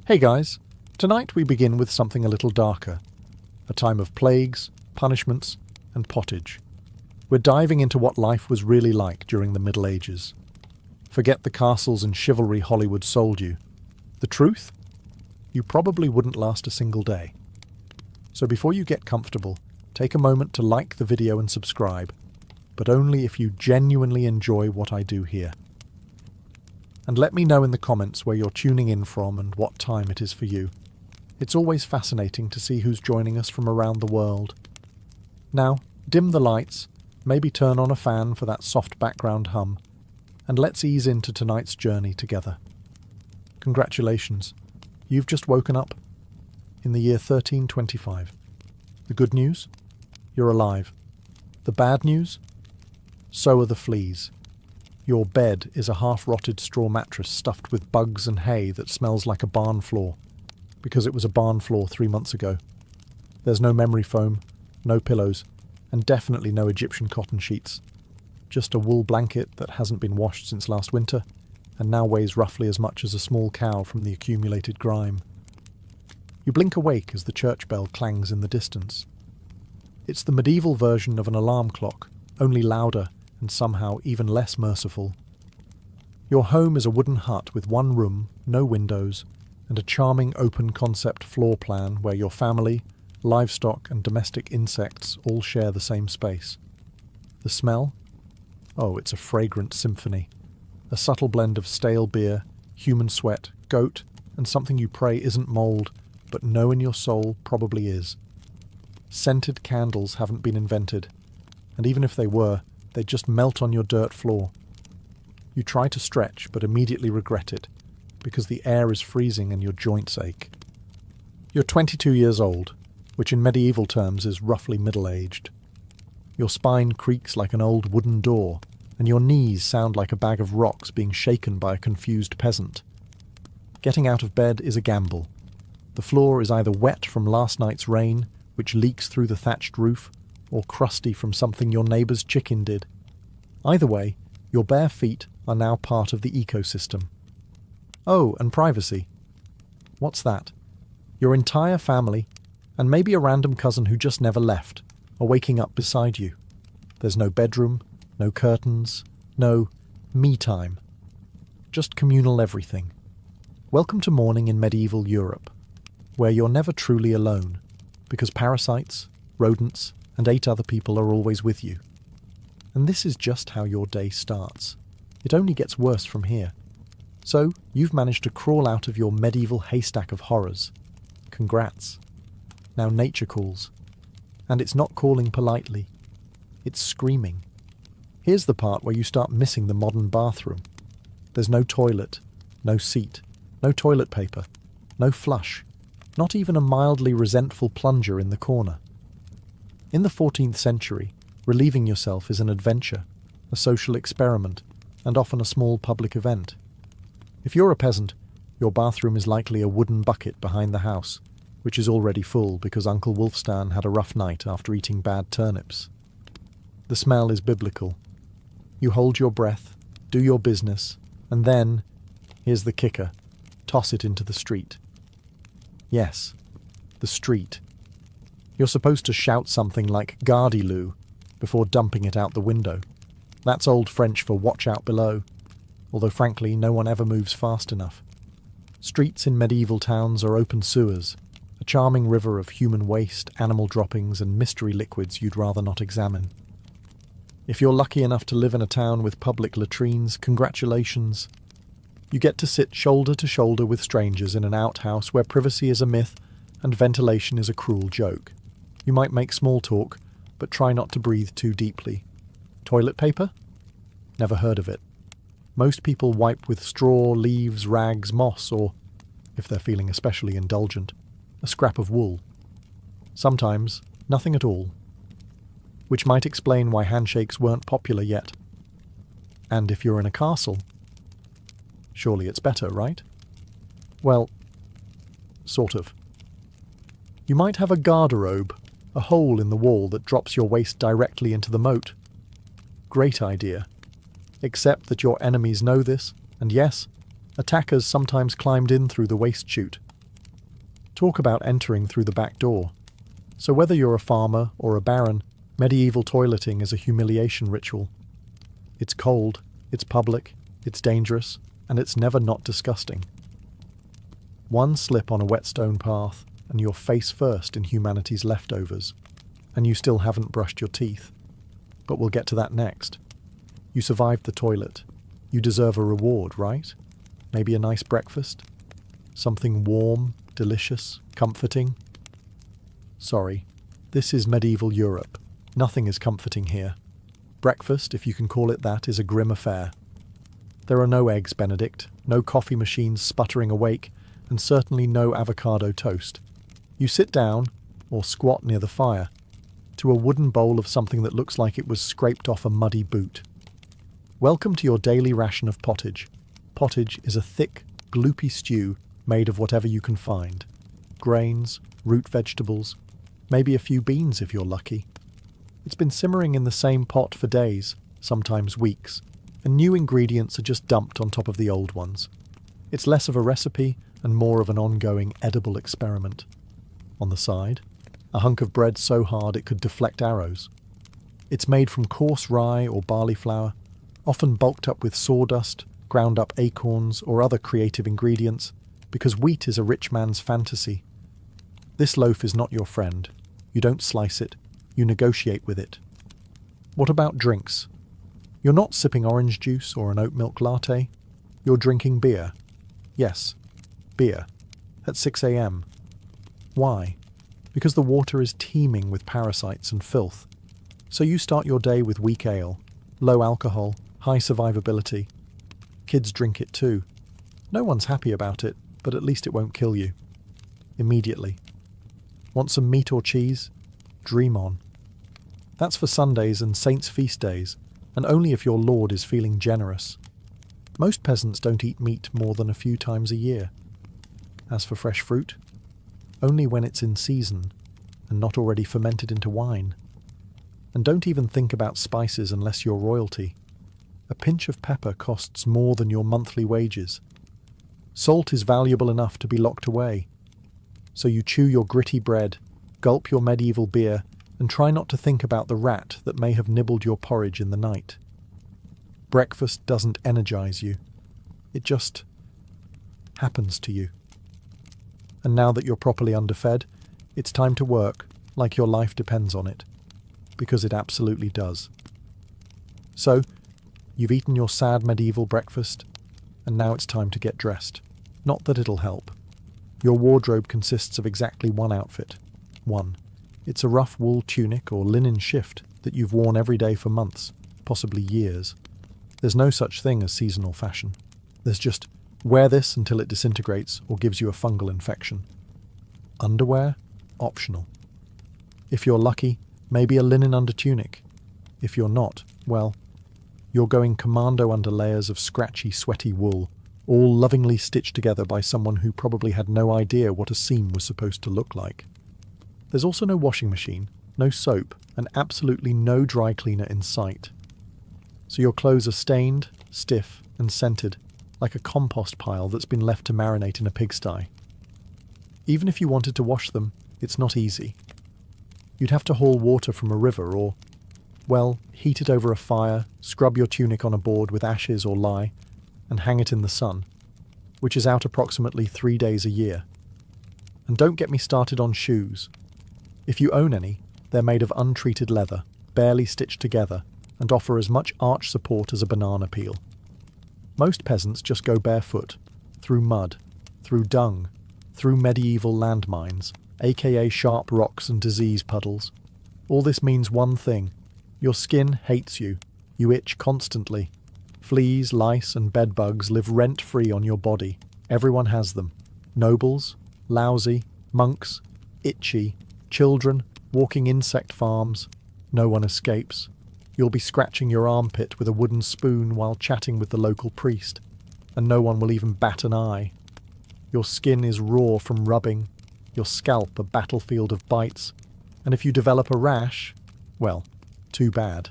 Hey guys, tonight we begin with something a little darker. A time of plagues, punishments, and pottage. We're diving into what life was really like during the Middle Ages. Forget the castles and chivalry Hollywood sold you. The truth? You probably wouldn't last a single day. So before you get comfortable, take a moment to like the video and subscribe, but only if you genuinely enjoy what I do here. And let me know in the comments where you're tuning in from and what time it is for you. It's always fascinating to see who's joining us from around the world. Now, dim the lights, maybe turn on a fan for that soft background hum, and let's ease into tonight's journey together. Congratulations, you've just woken up in the year 1325. The good news? You're alive. The bad news? So are the fleas. Your bed is a half-rotted straw mattress stuffed with bugs and hay that smells like a barn floor, because it was a barn floor 3 months ago. There's no memory foam, no pillows, and definitely no Egyptian cotton sheets. Just a wool blanket that hasn't been washed since last winter, and now weighs roughly as much as a small cow from the accumulated grime. You blink awake as the church bell clangs in the distance. It's the medieval version of an alarm clock, only louder and somehow even less merciful. Your home is a wooden hut with one room, no windows, and a charming open-concept floor plan where your family, livestock and domestic insects all share the same space. The smell? Oh, it's a fragrant symphony. A subtle blend of stale beer, human sweat, goat, and something you pray isn't mould, but know in your soul probably is. Scented candles haven't been invented, and even if they were, they'd just melt on your dirt floor. You try to stretch, but immediately regret it, because the air is freezing and your joints ache. You're 22 years old, which in medieval terms is roughly middle-aged. Your spine creaks like an old wooden door, and your knees sound like a bag of rocks being shaken by a confused peasant. Getting out of bed is a gamble. The floor is either wet from last night's rain, which leaks through the thatched roof, or crusty from something your neighbour's chicken did. Either way, your bare feet are now part of the ecosystem. Oh, and privacy. What's that? Your entire family, and maybe a random cousin who just never left, are waking up beside you. There's no bedroom, no curtains, no me time. Just communal everything. Welcome to morning in medieval Europe, where you're never truly alone, because parasites, rodents, and 8 other people are always with you. And this is just how your day starts. It only gets worse from here. So, you've managed to crawl out of your medieval haystack of horrors. Congrats. Now nature calls. And it's not calling politely. It's screaming. Here's the part where you start missing the modern bathroom. There's no toilet, no seat, no toilet paper, no flush, not even a mildly resentful plunger in the corner. In the 14th century, relieving yourself is an adventure, a social experiment, and often a small public event. If you're a peasant, your bathroom is likely a wooden bucket behind the house, which is already full because Uncle Wolfstan had a rough night after eating bad turnips. The smell is biblical. You hold your breath, do your business, and then, here's the kicker, toss it into the street. Yes, the street. You're supposed to shout something like "Gardez-loo" before dumping it out the window. That's Old French for "watch out below," although frankly no one ever moves fast enough. Streets in medieval towns are open sewers, a charming river of human waste, animal droppings and mystery liquids you'd rather not examine. If you're lucky enough to live in a town with public latrines, congratulations. You get to sit shoulder to shoulder with strangers in an outhouse where privacy is a myth and ventilation is a cruel joke. You might make small talk, but try not to breathe too deeply. Toilet paper? Never heard of it. Most people wipe with straw, leaves, rags, moss, or, if they're feeling especially indulgent, a scrap of wool. Sometimes, nothing at all. Which might explain why handshakes weren't popular yet. And if you're in a castle, surely it's better, right? Well, sort of. You might have a garderobe, a hole in the wall that drops your waist directly into the moat. Great idea. Except that your enemies know this, and yes, attackers sometimes climbed in through the waist chute, Talk about entering through the back door. So whether you're a farmer or a baron, medieval toileting is a humiliation ritual. It's cold, it's public, it's dangerous, and it's never not disgusting. One slip on a wet stone path, and you're face first in humanity's leftovers, and you still haven't brushed your teeth. But we'll get to that next. You survived the toilet. You deserve a reward, right? Maybe a nice breakfast? Something warm, delicious, comforting? Sorry, this is medieval Europe. Nothing is comforting here. Breakfast, if you can call it that, is a grim affair. There are no eggs Benedict, no coffee machines sputtering awake, and certainly no avocado toast. You sit down, or squat near the fire, to a wooden bowl of something that looks like it was scraped off a muddy boot. Welcome to your daily ration of pottage. Pottage is a thick, gloopy stew made of whatever you can find. Grains, root vegetables, maybe a few beans if you're lucky. It's been simmering in the same pot for days, sometimes weeks, and new ingredients are just dumped on top of the old ones. It's less of a recipe and more of an ongoing edible experiment. On the side, a hunk of bread so hard it could deflect arrows. It's made from coarse rye or barley flour, often bulked up with sawdust, ground up acorns or other creative ingredients, because wheat is a rich man's fantasy. This loaf is not your friend. You don't slice it, you negotiate with it. What about drinks? You're not sipping orange juice or an oat milk latte. You're drinking beer. Yes, beer. At 6 a.m. Why? Because the water is teeming with parasites and filth. So you start your day with weak ale, low alcohol, high survivability. Kids drink it too. No one's happy about it, but at least it won't kill you. Immediately. Want some meat or cheese? Dream on. That's for Sundays and saints' feast days, and only if your lord is feeling generous. Most peasants don't eat meat more than a few times a year. As for fresh fruit, only when it's in season and not already fermented into wine. And don't even think about spices unless you're royalty. A pinch of pepper costs more than your monthly wages. Salt is valuable enough to be locked away. So you chew your gritty bread, gulp your medieval beer, and try not to think about the rat that may have nibbled your porridge in the night. Breakfast doesn't energize you. It just happens to you. And now that you're properly underfed, it's time to work like your life depends on it. Because it absolutely does. So, you've eaten your sad medieval breakfast, and now it's time to get dressed. Not that it'll help. Your wardrobe consists of exactly one outfit. One. It's a rough wool tunic or linen shift that you've worn every day for months, possibly years. There's no such thing as seasonal fashion. There's just wear this until it disintegrates or gives you a fungal infection. Underwear? Optional. If you're lucky, maybe a linen undertunic. If you're not, well, you're going commando under layers of scratchy, sweaty wool, all lovingly stitched together by someone who probably had no idea what a seam was supposed to look like. There's also no washing machine, no soap, and absolutely no dry cleaner in sight. So your clothes are stained, stiff, and scented, like a compost pile that's been left to marinate in a pigsty. Even if you wanted to wash them, it's not easy. You'd have to haul water from a river or, well, heat it over a fire, scrub your tunic on a board with ashes or lye, and hang it in the sun, which is out approximately 3 days a year. And don't get me started on shoes. If you own any, they're made of untreated leather, barely stitched together, and offer as much arch support as a banana peel. Most peasants just go barefoot, through mud, through dung, through medieval landmines, aka sharp rocks and disease puddles. All this means one thing. Your skin hates you. You itch constantly. Fleas, lice, and bedbugs live rent-free on your body. Everyone has them. Nobles, lousy, monks, itchy, children, walking insect farms. No one escapes. You'll be scratching your armpit with a wooden spoon while chatting with the local priest, and no one will even bat an eye. Your skin is raw from rubbing, your scalp a battlefield of bites, and if you develop a rash, well, too bad.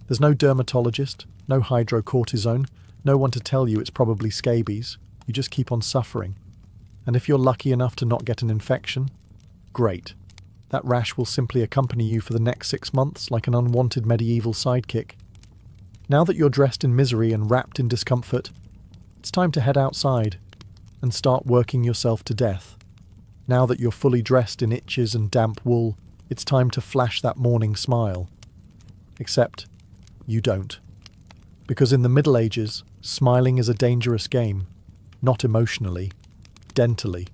There's no dermatologist, no hydrocortisone, no one to tell you it's probably scabies. You just keep on suffering. And if you're lucky enough to not get an infection, great. That rash will simply accompany you for the next 6 months like an unwanted medieval sidekick. Now that you're dressed in misery and wrapped in discomfort, it's time to head outside and start working yourself to death. Now that you're fully dressed in itches and damp wool, it's time to flash that morning smile. Except, you don't. Because in the Middle Ages, smiling is a dangerous game. Not emotionally, dentally.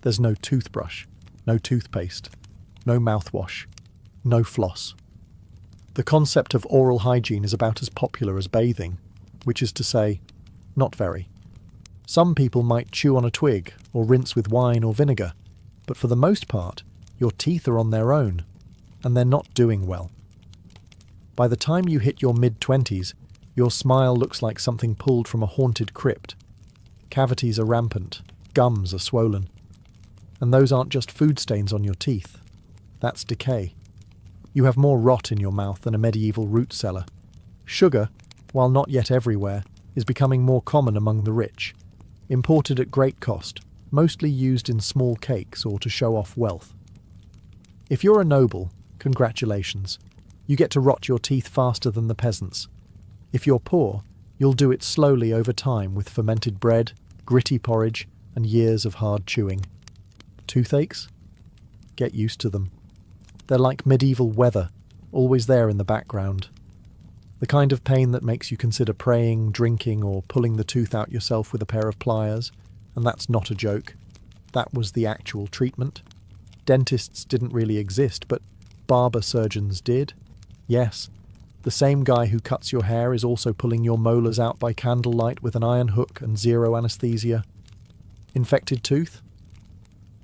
There's no toothbrush, no toothpaste, no mouthwash, no floss. The concept of oral hygiene is about as popular as bathing, which is to say, not very. Some people might chew on a twig or rinse with wine or vinegar, but for the most part, your teeth are on their own, and they're not doing well. By the time you hit your mid-20s, your smile looks like something pulled from a haunted crypt. Cavities are rampant, gums are swollen. And those aren't just food stains on your teeth. That's decay. You have more rot in your mouth than a medieval root cellar. Sugar, while not yet everywhere, is becoming more common among the rich. Imported at great cost, mostly used in small cakes or to show off wealth. If you're a noble, congratulations. You get to rot your teeth faster than the peasants. If you're poor, you'll do it slowly over time with fermented bread, gritty porridge, and years of hard chewing. Toothaches? Get used to them. They're like medieval weather, always there in the background. The kind of pain that makes you consider praying, drinking, or pulling the tooth out yourself with a pair of pliers. And that's not a joke. That was the actual treatment. Dentists didn't really exist, but barber surgeons did. Yes, the same guy who cuts your hair is also pulling your molars out by candlelight with an iron hook and zero anesthesia. Infected tooth?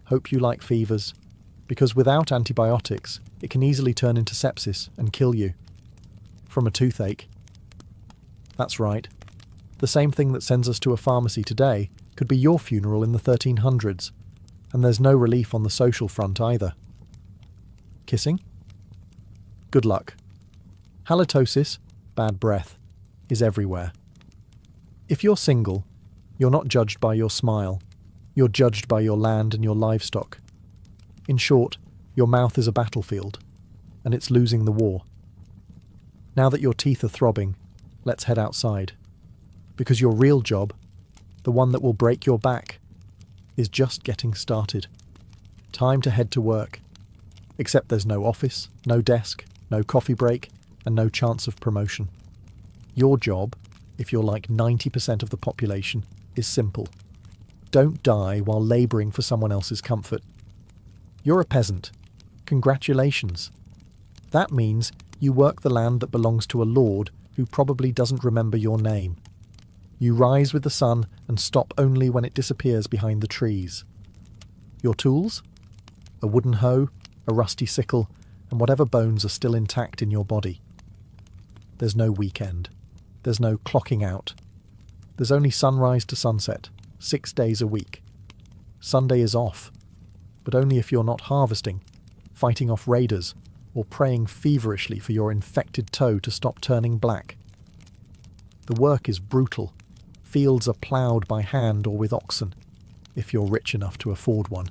Hope you like fevers, because without antibiotics, it can easily turn into sepsis and kill you. From a toothache. That's right. The same thing that sends us to a pharmacy today could be your funeral in the 1300s, and there's no relief on the social front either. Kissing? Good luck. Halitosis, bad breath, is everywhere. If you're single, you're not judged by your smile. You're judged by your land and your livestock. In short, your mouth is a battlefield, and it's losing the war. Now that your teeth are throbbing, let's head outside. Because your real job, the one that will break your back, is just getting started. Time to head to work. Except there's no office, no desk, no coffee break, and no chance of promotion. Your job, if you're like 90% of the population, is simple. Don't die while labouring for someone else's comfort. You're a peasant. Congratulations. That means you work the land that belongs to a lord who probably doesn't remember your name. You rise with the sun and stop only when it disappears behind the trees. Your tools? A wooden hoe, a rusty sickle, and whatever bones are still intact in your body. There's no weekend. There's no clocking out. There's only sunrise to sunset, 6 days a week. Sunday is off, but only if you're not harvesting, fighting off raiders, or praying feverishly for your infected toe to stop turning black. The work is brutal. Fields are ploughed by hand or with oxen, if you're rich enough to afford one.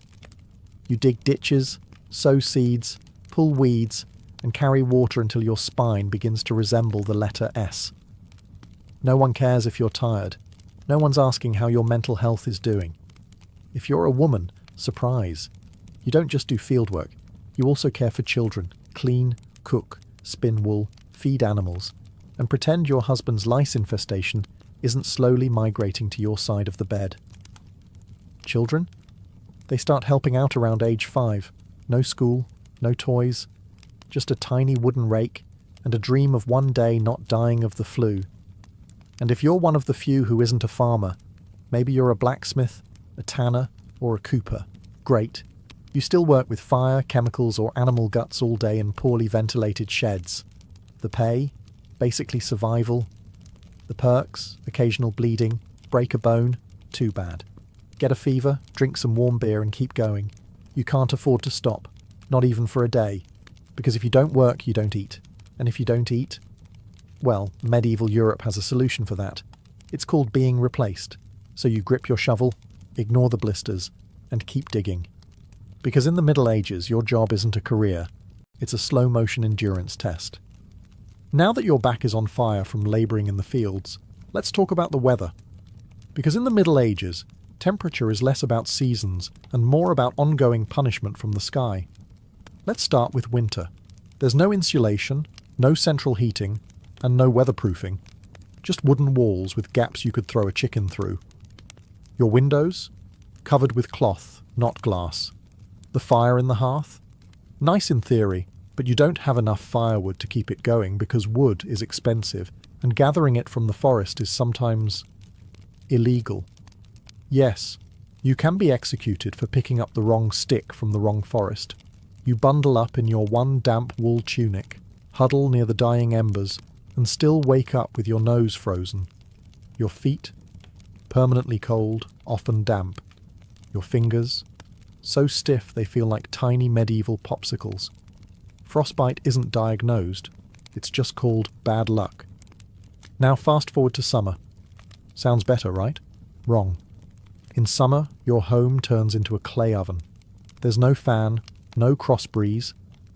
You dig ditches, sow seeds, pull weeds, and carry water until your spine begins to resemble the letter S. No one cares if you're tired. No one's asking how your mental health is doing. If you're a woman, surprise. You don't just do field work. You also care for children, clean, cook, spin wool, feed animals, and pretend your husband's lice infestation isn't slowly migrating to your side of the bed. Children? They start helping out around age 5. No school, no toys, just a tiny wooden rake and a dream of one day not dying of the flu. And if you're one of the few who isn't a farmer, maybe you're a blacksmith, a tanner, or a cooper. Great. You still work with fire, chemicals, or animal guts all day in poorly ventilated sheds. The pay? Basically survival. The perks? Occasional bleeding. Break a bone? Too bad. Get a fever, drink some warm beer and keep going. You can't afford to stop. Not even for a day. Because if you don't work, you don't eat. And if you don't eat, well, medieval Europe has a solution for that. It's called being replaced. So you grip your shovel, ignore the blisters, and keep digging. Because in the Middle Ages, your job isn't a career, it's a slow-motion endurance test. Now that your back is on fire from labouring in the fields, let's talk about the weather. Because in the Middle Ages, temperature is less about seasons and more about ongoing punishment from the sky. Let's start with winter. There's no insulation, no central heating, and no weatherproofing. Just wooden walls with gaps you could throw a chicken through. Your windows? Covered with cloth, not glass. The fire in the hearth? Nice in theory, but you don't have enough firewood to keep it going because wood is expensive, and gathering it from the forest is sometimes illegal. Yes, you can be executed for picking up the wrong stick from the wrong forest. You bundle up in your one damp wool tunic, huddle near the dying embers, and still wake up with your nose frozen. Your feet? Permanently cold, often damp. Your fingers? So stiff they feel like tiny medieval popsicles. Frostbite isn't diagnosed, it's just called bad luck. Now fast forward to summer. Sounds better, right? Wrong. In summer, your home turns into a clay oven. There's no fan, no cross breeze,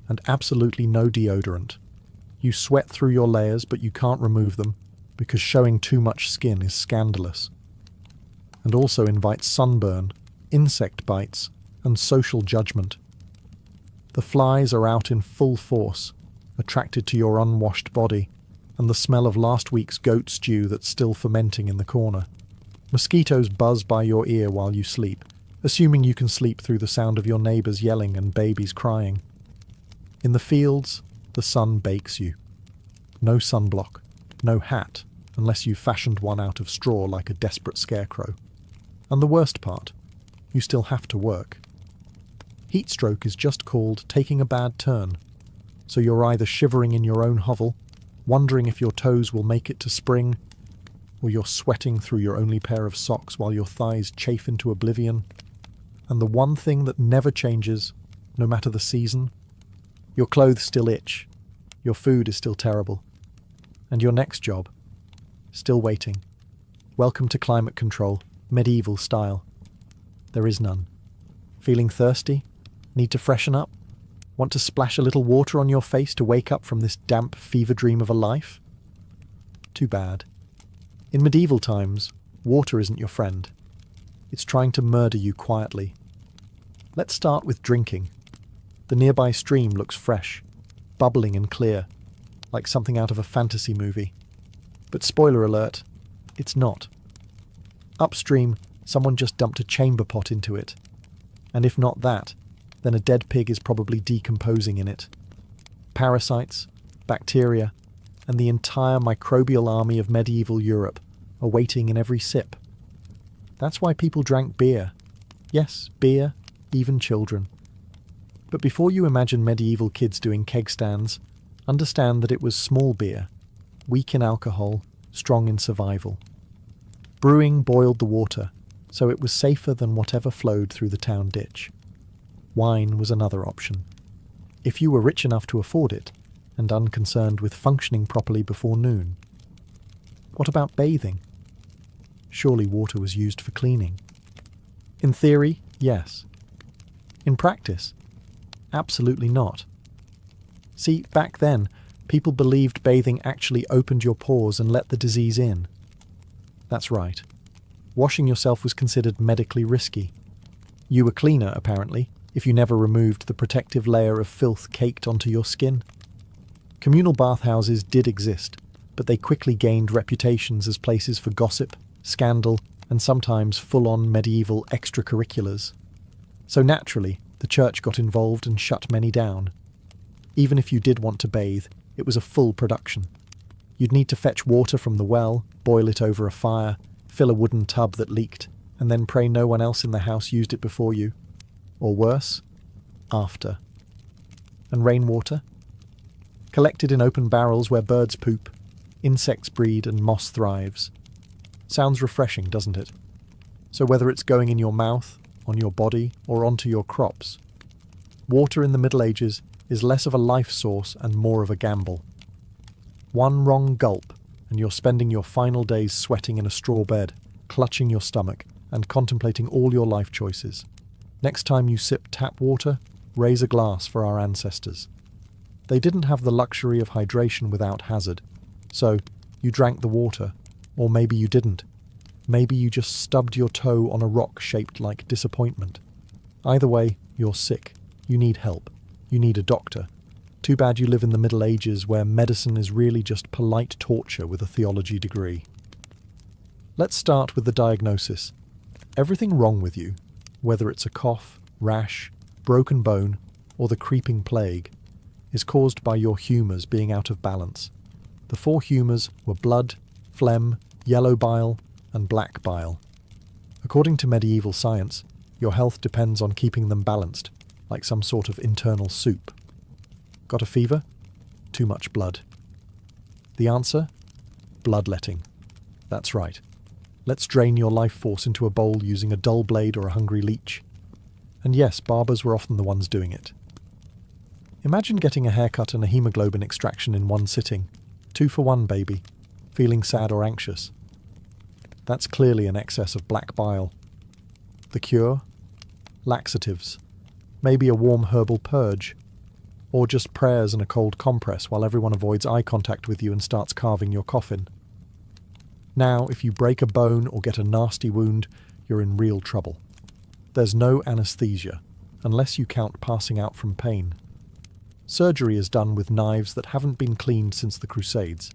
and absolutely no deodorant. You sweat through your layers, but you can't remove them, because showing too much skin is scandalous. And also invites sunburn, insect bites, and social judgment. The flies are out in full force, attracted to your unwashed body, and the smell of last week's goat stew that's still fermenting in the corner. Mosquitoes buzz by your ear while you sleep, assuming you can sleep through the sound of your neighbours yelling and babies crying. In the fields, the sun bakes you. No sunblock, no hat, unless you've fashioned one out of straw like a desperate scarecrow. And the worst part, you still have to work. Heatstroke is just called taking a bad turn, so you're either shivering in your own hovel, wondering if your toes will make it to spring, or you're sweating through your only pair of socks while your thighs chafe into oblivion. And the one thing that never changes, no matter the season, your clothes still itch, your food is still terrible, and your next job, still waiting. Welcome to climate control, medieval style. There is none. Feeling thirsty? Need to freshen up? Want to splash a little water on your face to wake up from this damp fever dream of a life? Too bad. In medieval times, water isn't your friend. It's trying to murder you quietly. Let's start with drinking. The nearby stream looks fresh, bubbling and clear, like something out of a fantasy movie. But spoiler alert, it's not. Upstream, someone just dumped a chamber pot into it. And if not that, then a dead pig is probably decomposing in it. Parasites, bacteria, and the entire microbial army of medieval Europe are waiting in every sip. That's why people drank beer. Yes, beer, even children. But before you imagine medieval kids doing keg stands, understand that it was small beer, weak in alcohol, strong in survival. Brewing boiled the water, so it was safer than whatever flowed through the town ditch. Wine was another option. If you were rich enough to afford it, and unconcerned with functioning properly before noon. What about bathing? Surely water was used for cleaning. In theory, yes. In practice, absolutely not. See, back then, people believed bathing actually opened your pores and let the disease in. That's right. Washing yourself was considered medically risky. You were cleaner, apparently, if you never removed the protective layer of filth caked onto your skin. Communal bathhouses did exist, but they quickly gained reputations as places for gossip, scandal, and sometimes full-on medieval extracurriculars. So naturally, the church got involved and shut many down. Even if you did want to bathe, it was a full production. You'd need to fetch water from the well, boil it over a fire, fill a wooden tub that leaked, and then pray no one else in the house used it before you. Or worse, after. And rainwater? Collected in open barrels where birds poop, insects breed and moss thrives. Sounds refreshing, doesn't it? So whether it's going in your mouth, on your body, or onto your crops, water in the Middle Ages is less of a life source and more of a gamble. One wrong gulp, and you're spending your final days sweating in a straw bed, clutching your stomach, and contemplating all your life choices. Next time you sip tap water, raise a glass for our ancestors. They didn't have the luxury of hydration without hazard, so you drank the water, or maybe you didn't. Maybe you just stubbed your toe on a rock shaped like disappointment. Either way, you're sick. You need help. You need a doctor. Too bad you live in the Middle Ages where medicine is really just polite torture with a theology degree. Let's start with the diagnosis. Everything wrong with you, whether it's a cough, rash, broken bone, or the creeping plague, is caused by your humours being out of balance. The 4 humours were blood, phlegm, yellow bile, and black bile. According to medieval science, your health depends on keeping them balanced, like some sort of internal soup. Got a fever? Too much blood. The answer? Bloodletting. That's right. Let's drain your life force into a bowl using a dull blade or a hungry leech. And yes, barbers were often the ones doing it. Imagine getting a haircut and a hemoglobin extraction in one sitting. 2 for 1, baby. Feeling sad or anxious? That's clearly an excess of black bile. The cure? Laxatives. Maybe a warm herbal purge. Or just prayers and a cold compress while everyone avoids eye contact with you and starts carving your coffin. Now, if you break a bone or get a nasty wound, you're in real trouble. There's no anesthesia, unless you count passing out from pain. Surgery is done with knives that haven't been cleaned since the Crusades.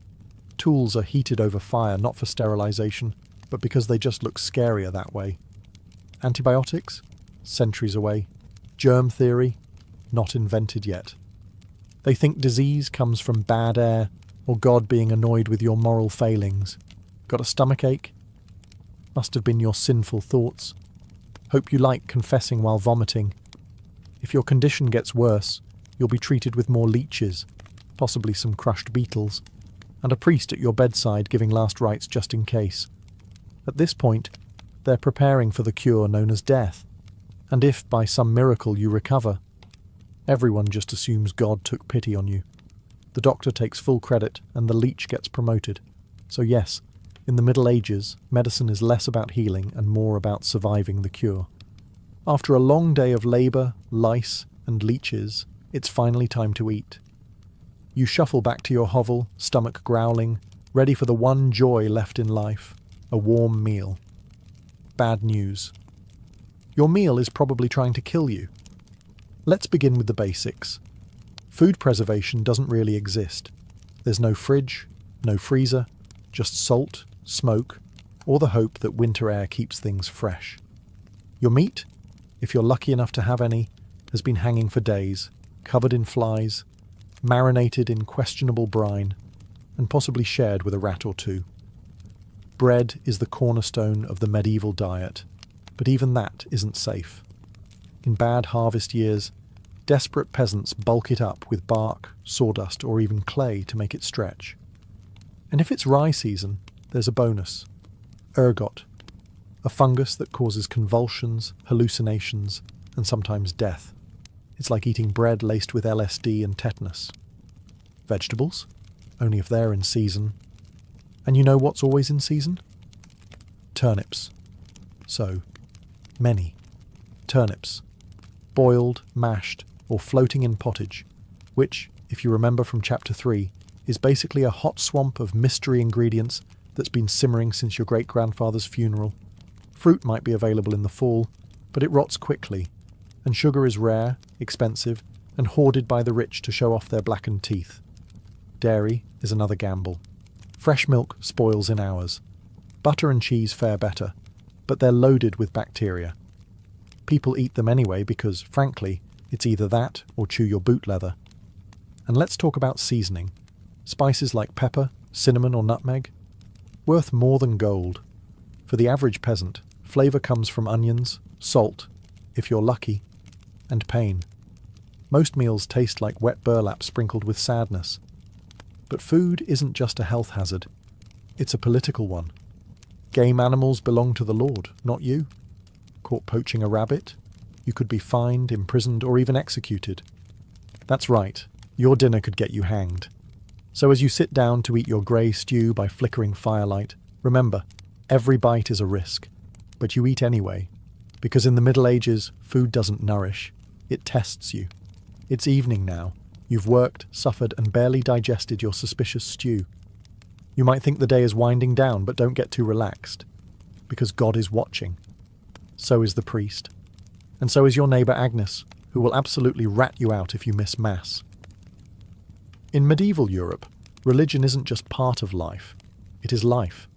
Tools are heated over fire not for sterilization, but because they just look scarier that way. Antibiotics? Centuries away. Germ theory? Not invented yet. They think disease comes from bad air or God being annoyed with your moral failings. Got a stomachache? Must have been your sinful thoughts. Hope you like confessing while vomiting. If your condition gets worse, you'll be treated with more leeches, possibly some crushed beetles, and a priest at your bedside giving last rites just in case. At this point, they're preparing for the cure known as death. And if, by some miracle, you recover, everyone just assumes God took pity on you. The doctor takes full credit and the leech gets promoted. So yes, in the Middle Ages, medicine is less about healing and more about surviving the cure. After a long day of labour, lice, and leeches, it's finally time to eat. You shuffle back to your hovel, stomach growling, ready for the one joy left in life, a warm meal. Bad news. Your meal is probably trying to kill you. Let's begin with the basics. Food preservation doesn't really exist. There's no fridge, no freezer, just salt, smoke, or the hope that winter air keeps things fresh. Your meat, if you're lucky enough to have any, has been hanging for days, covered in flies, marinated in questionable brine, and possibly shared with a rat or two. Bread is the cornerstone of the medieval diet, but even that isn't safe. In bad harvest years, desperate peasants bulk it up with bark, sawdust, or even clay to make it stretch. And if it's rye season, there's a bonus. Ergot, a fungus that causes convulsions, hallucinations, and sometimes death. It's like eating bread laced with LSD and tetanus. Vegetables? Only if they're in season. And you know what's always in season? Turnips. So, many. Turnips. Boiled, mashed, or floating in pottage, which, if you remember from Chapter 3, is basically a hot swamp of mystery ingredients that's been simmering since your great-grandfather's funeral. Fruit might be available in the fall, but it rots quickly, and sugar is rare, expensive, and hoarded by the rich to show off their blackened teeth. Dairy is another gamble. Fresh milk spoils in hours. Butter and cheese fare better, but they're loaded with bacteria. People eat them anyway because, frankly, it's either that or chew your boot leather. And let's talk about seasoning. Spices like pepper, cinnamon or nutmeg? Worth more than gold. For the average peasant, flavour comes from onions, salt, if you're lucky, and pain. Most meals taste like wet burlap sprinkled with sadness. But food isn't just a health hazard. It's a political one. Game animals belong to the Lord, not you. Caught poaching a rabbit? You could be fined, imprisoned, or even executed. That's right, your dinner could get you hanged. So as you sit down to eat your grey stew by flickering firelight, remember, every bite is a risk. But you eat anyway, because in the Middle Ages, food doesn't nourish, it tests you. It's evening now. You've worked, suffered, and barely digested your suspicious stew. You might think the day is winding down, but don't get too relaxed, because God is watching. So is the priest. And so is your neighbour Agnes, who will absolutely rat you out if you miss Mass. In medieval Europe, religion isn't just part of life, it is life.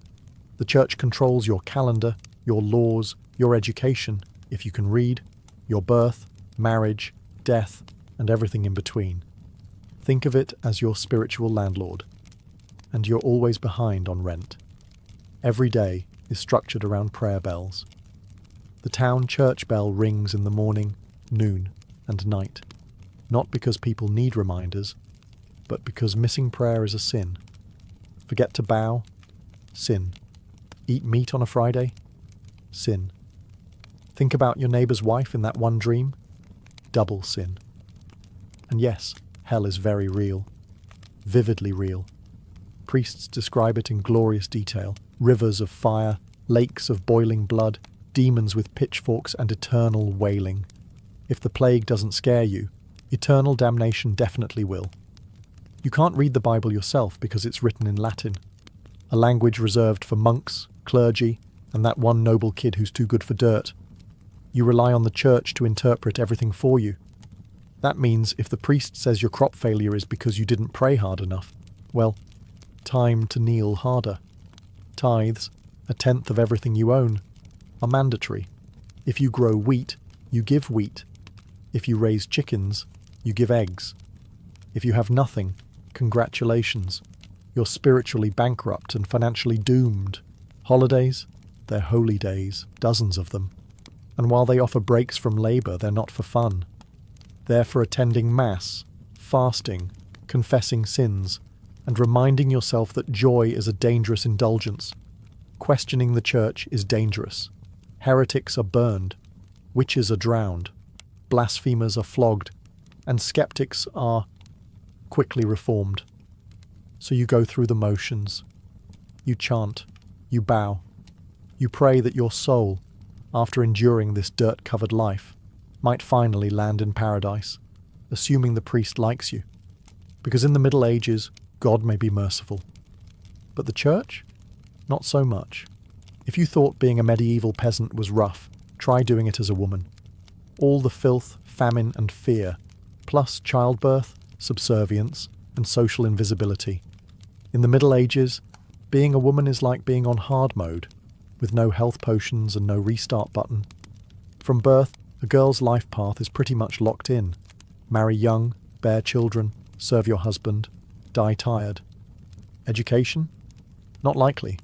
The church controls your calendar, your laws, your education, if you can read, your birth, marriage, death, and everything in between. Think of it as your spiritual landlord. And you're always behind on rent. Every day is structured around prayer bells. The town church bell rings in the morning, noon, and night. Not because people need reminders, but because missing prayer is a sin. Forget to bow? Sin. Eat meat on a Friday? Sin. Think about your neighbour's wife in that one dream? Double sin. And yes, hell is very real. Vividly real. Priests describe it in glorious detail. Rivers of fire, lakes of boiling blood, demons with pitchforks and eternal wailing. If the plague doesn't scare you, eternal damnation definitely will. You can't read the Bible yourself because it's written in Latin, a language reserved for monks, clergy, and that one noble kid who's too good for dirt. You rely on the church to interpret everything for you. That means if the priest says your crop failure is because you didn't pray hard enough, well, time to kneel harder. Tithes, 1/10 of everything you own, are mandatory. If you grow wheat, you give wheat. If you raise chickens, you give eggs. If you have nothing, congratulations. You're spiritually bankrupt and financially doomed. Holidays? They're holy days, dozens of them. And while they offer breaks from labour, they're not for fun. They're for attending Mass, fasting, confessing sins, and reminding yourself that joy is a dangerous indulgence. Questioning the church is dangerous. Heretics are burned. Witches are drowned. Blasphemers are flogged. And skeptics are quickly reformed. So you go through the motions. You chant. You bow. You pray that your soul, after enduring this dirt-covered life, might finally land in paradise, assuming the priest likes you. Because in the Middle Ages, God may be merciful. But the church? Not so much. If you thought being a medieval peasant was rough, try doing it as a woman. All the filth, famine, and fear, plus childbirth, subservience, and social invisibility. In the Middle Ages, being a woman is like being on hard mode, with no health potions and no restart button. From birth, a girl's life path is pretty much locked in. Marry young, bear children, serve your husband, die tired. Education? Not likely.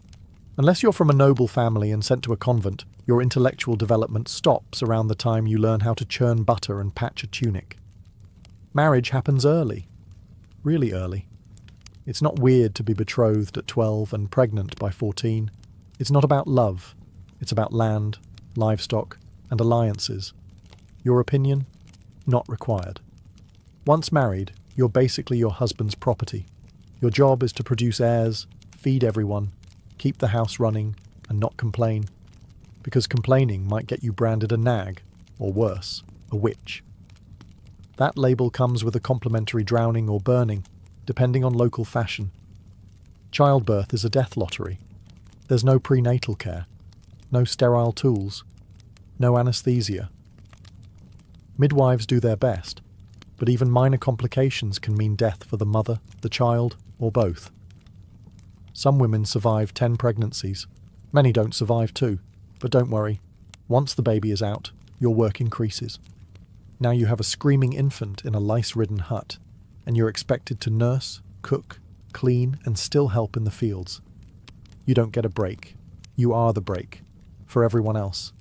Unless you're from a noble family and sent to a convent, your intellectual development stops around the time you learn how to churn butter and patch a tunic. Marriage happens early. Really early. It's not weird to be betrothed at 12 and pregnant by 14. It's not about love. It's about land, livestock, and alliances. Your opinion? Not required. Once married, you're basically your husband's property. Your job is to produce heirs, feed everyone, keep the house running, and not complain. Because complaining might get you branded a nag, or worse, a witch. That label comes with a complimentary drowning or burning, depending on local fashion. Childbirth is a death lottery. There's no prenatal care, no sterile tools, no anesthesia. Midwives do their best, but even minor complications can mean death for the mother, the child, or both. Some women survive 10 pregnancies. Many don't survive 2, but don't worry. Once the baby is out, your work increases. Now you have a screaming infant in a lice-ridden hut, and you're expected to nurse, cook, clean, and still help in the fields. You don't get a break. You are the break. For everyone else.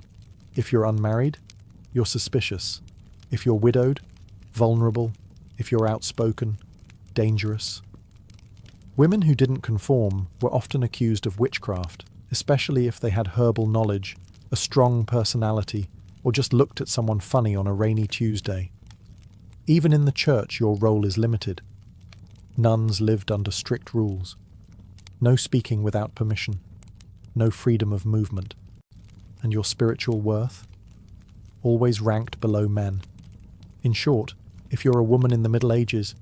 If you're unmarried, you're suspicious. If you're widowed, vulnerable. If you're outspoken, dangerous. Women who didn't conform were often accused of witchcraft, especially if they had herbal knowledge, a strong personality, or just looked at someone funny on a rainy Tuesday. Even in the church, your role is limited. Nuns lived under strict rules. No speaking without permission. No freedom of movement. and your spiritual worth, always ranked below men. In short, if you're a woman in the Middle Ages,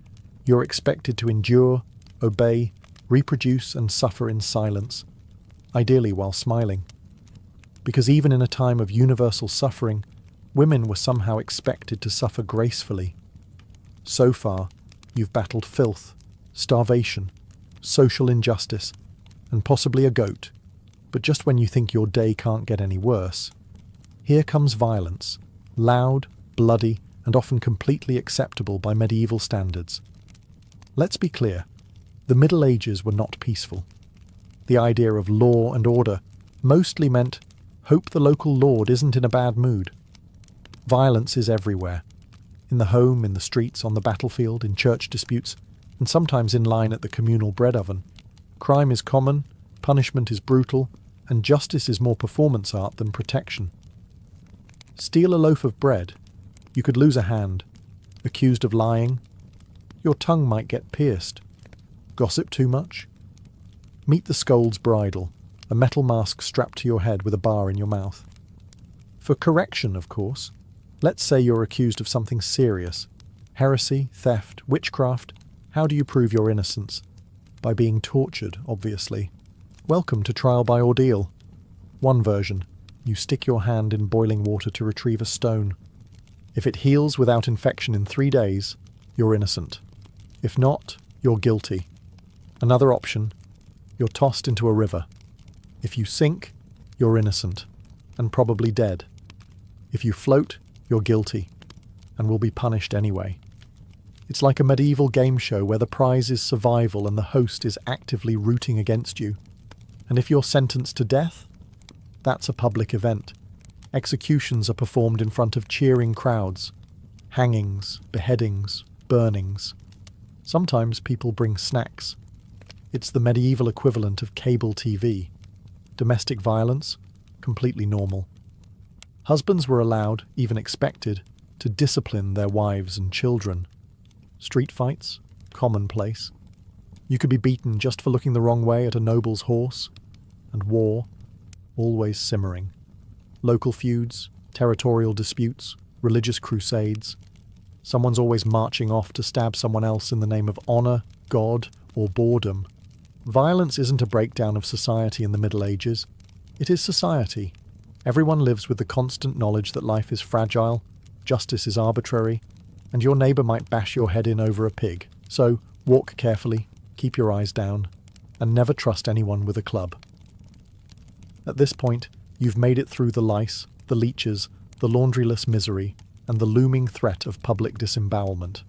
you're expected to endure, obey, reproduce and suffer in silence, ideally while smiling. Because even in a time of universal suffering, women were somehow expected to suffer gracefully. So far, you've battled filth, starvation, social injustice, and possibly a goat. But just when you think your day can't get any worse, here comes violence, loud, bloody, and often completely acceptable by medieval standards. Let's be clear, the Middle Ages were not peaceful. The idea of law and order mostly meant hope the local lord isn't in a bad mood. Violence is everywhere. In the home, in the streets, on the battlefield, in church disputes, and sometimes in line at the communal bread oven. Crime is common, punishment is brutal, and justice is more performance art than protection. Steal a loaf of bread, you could lose a hand. Accused of lying, your tongue might get pierced. Gossip too much? Meet the scold's bridle, a metal mask strapped to your head with a bar in your mouth. For correction, of course. Let's say you're accused of something serious. Heresy, theft, witchcraft. How do you prove your innocence? By being tortured, obviously. Welcome to trial by ordeal. One version. You stick your hand in boiling water to retrieve a stone. If it heals without infection in 3 days, you're innocent. If not, you're guilty. Another option. You're tossed into a river. If you sink, you're innocent, and probably dead. If you float, you're guilty, and will be punished anyway. It's like a medieval game show where the prize is survival and the host is actively rooting against you. And if you're sentenced to death, that's a public event. Executions are performed in front of cheering crowds. Hangings, beheadings, burnings. Sometimes people bring snacks. It's the medieval equivalent of cable TV. Domestic violence, completely normal. Husbands were allowed, even expected, to discipline their wives and children. Street fights, commonplace. You could be beaten just for looking the wrong way at a noble's horse. And war, always simmering. Local feuds, territorial disputes, religious crusades. Someone's always marching off to stab someone else in the name of honor, God, or boredom. Violence isn't a breakdown of society in the Middle Ages. It is society. Everyone lives with the constant knowledge that life is fragile, justice is arbitrary, and your neighbour might bash your head in over a pig. So, walk carefully, keep your eyes down, and never trust anyone with a club. At this point, you've made it through the lice, the leeches, the laundryless misery, and the looming threat of public disembowelment.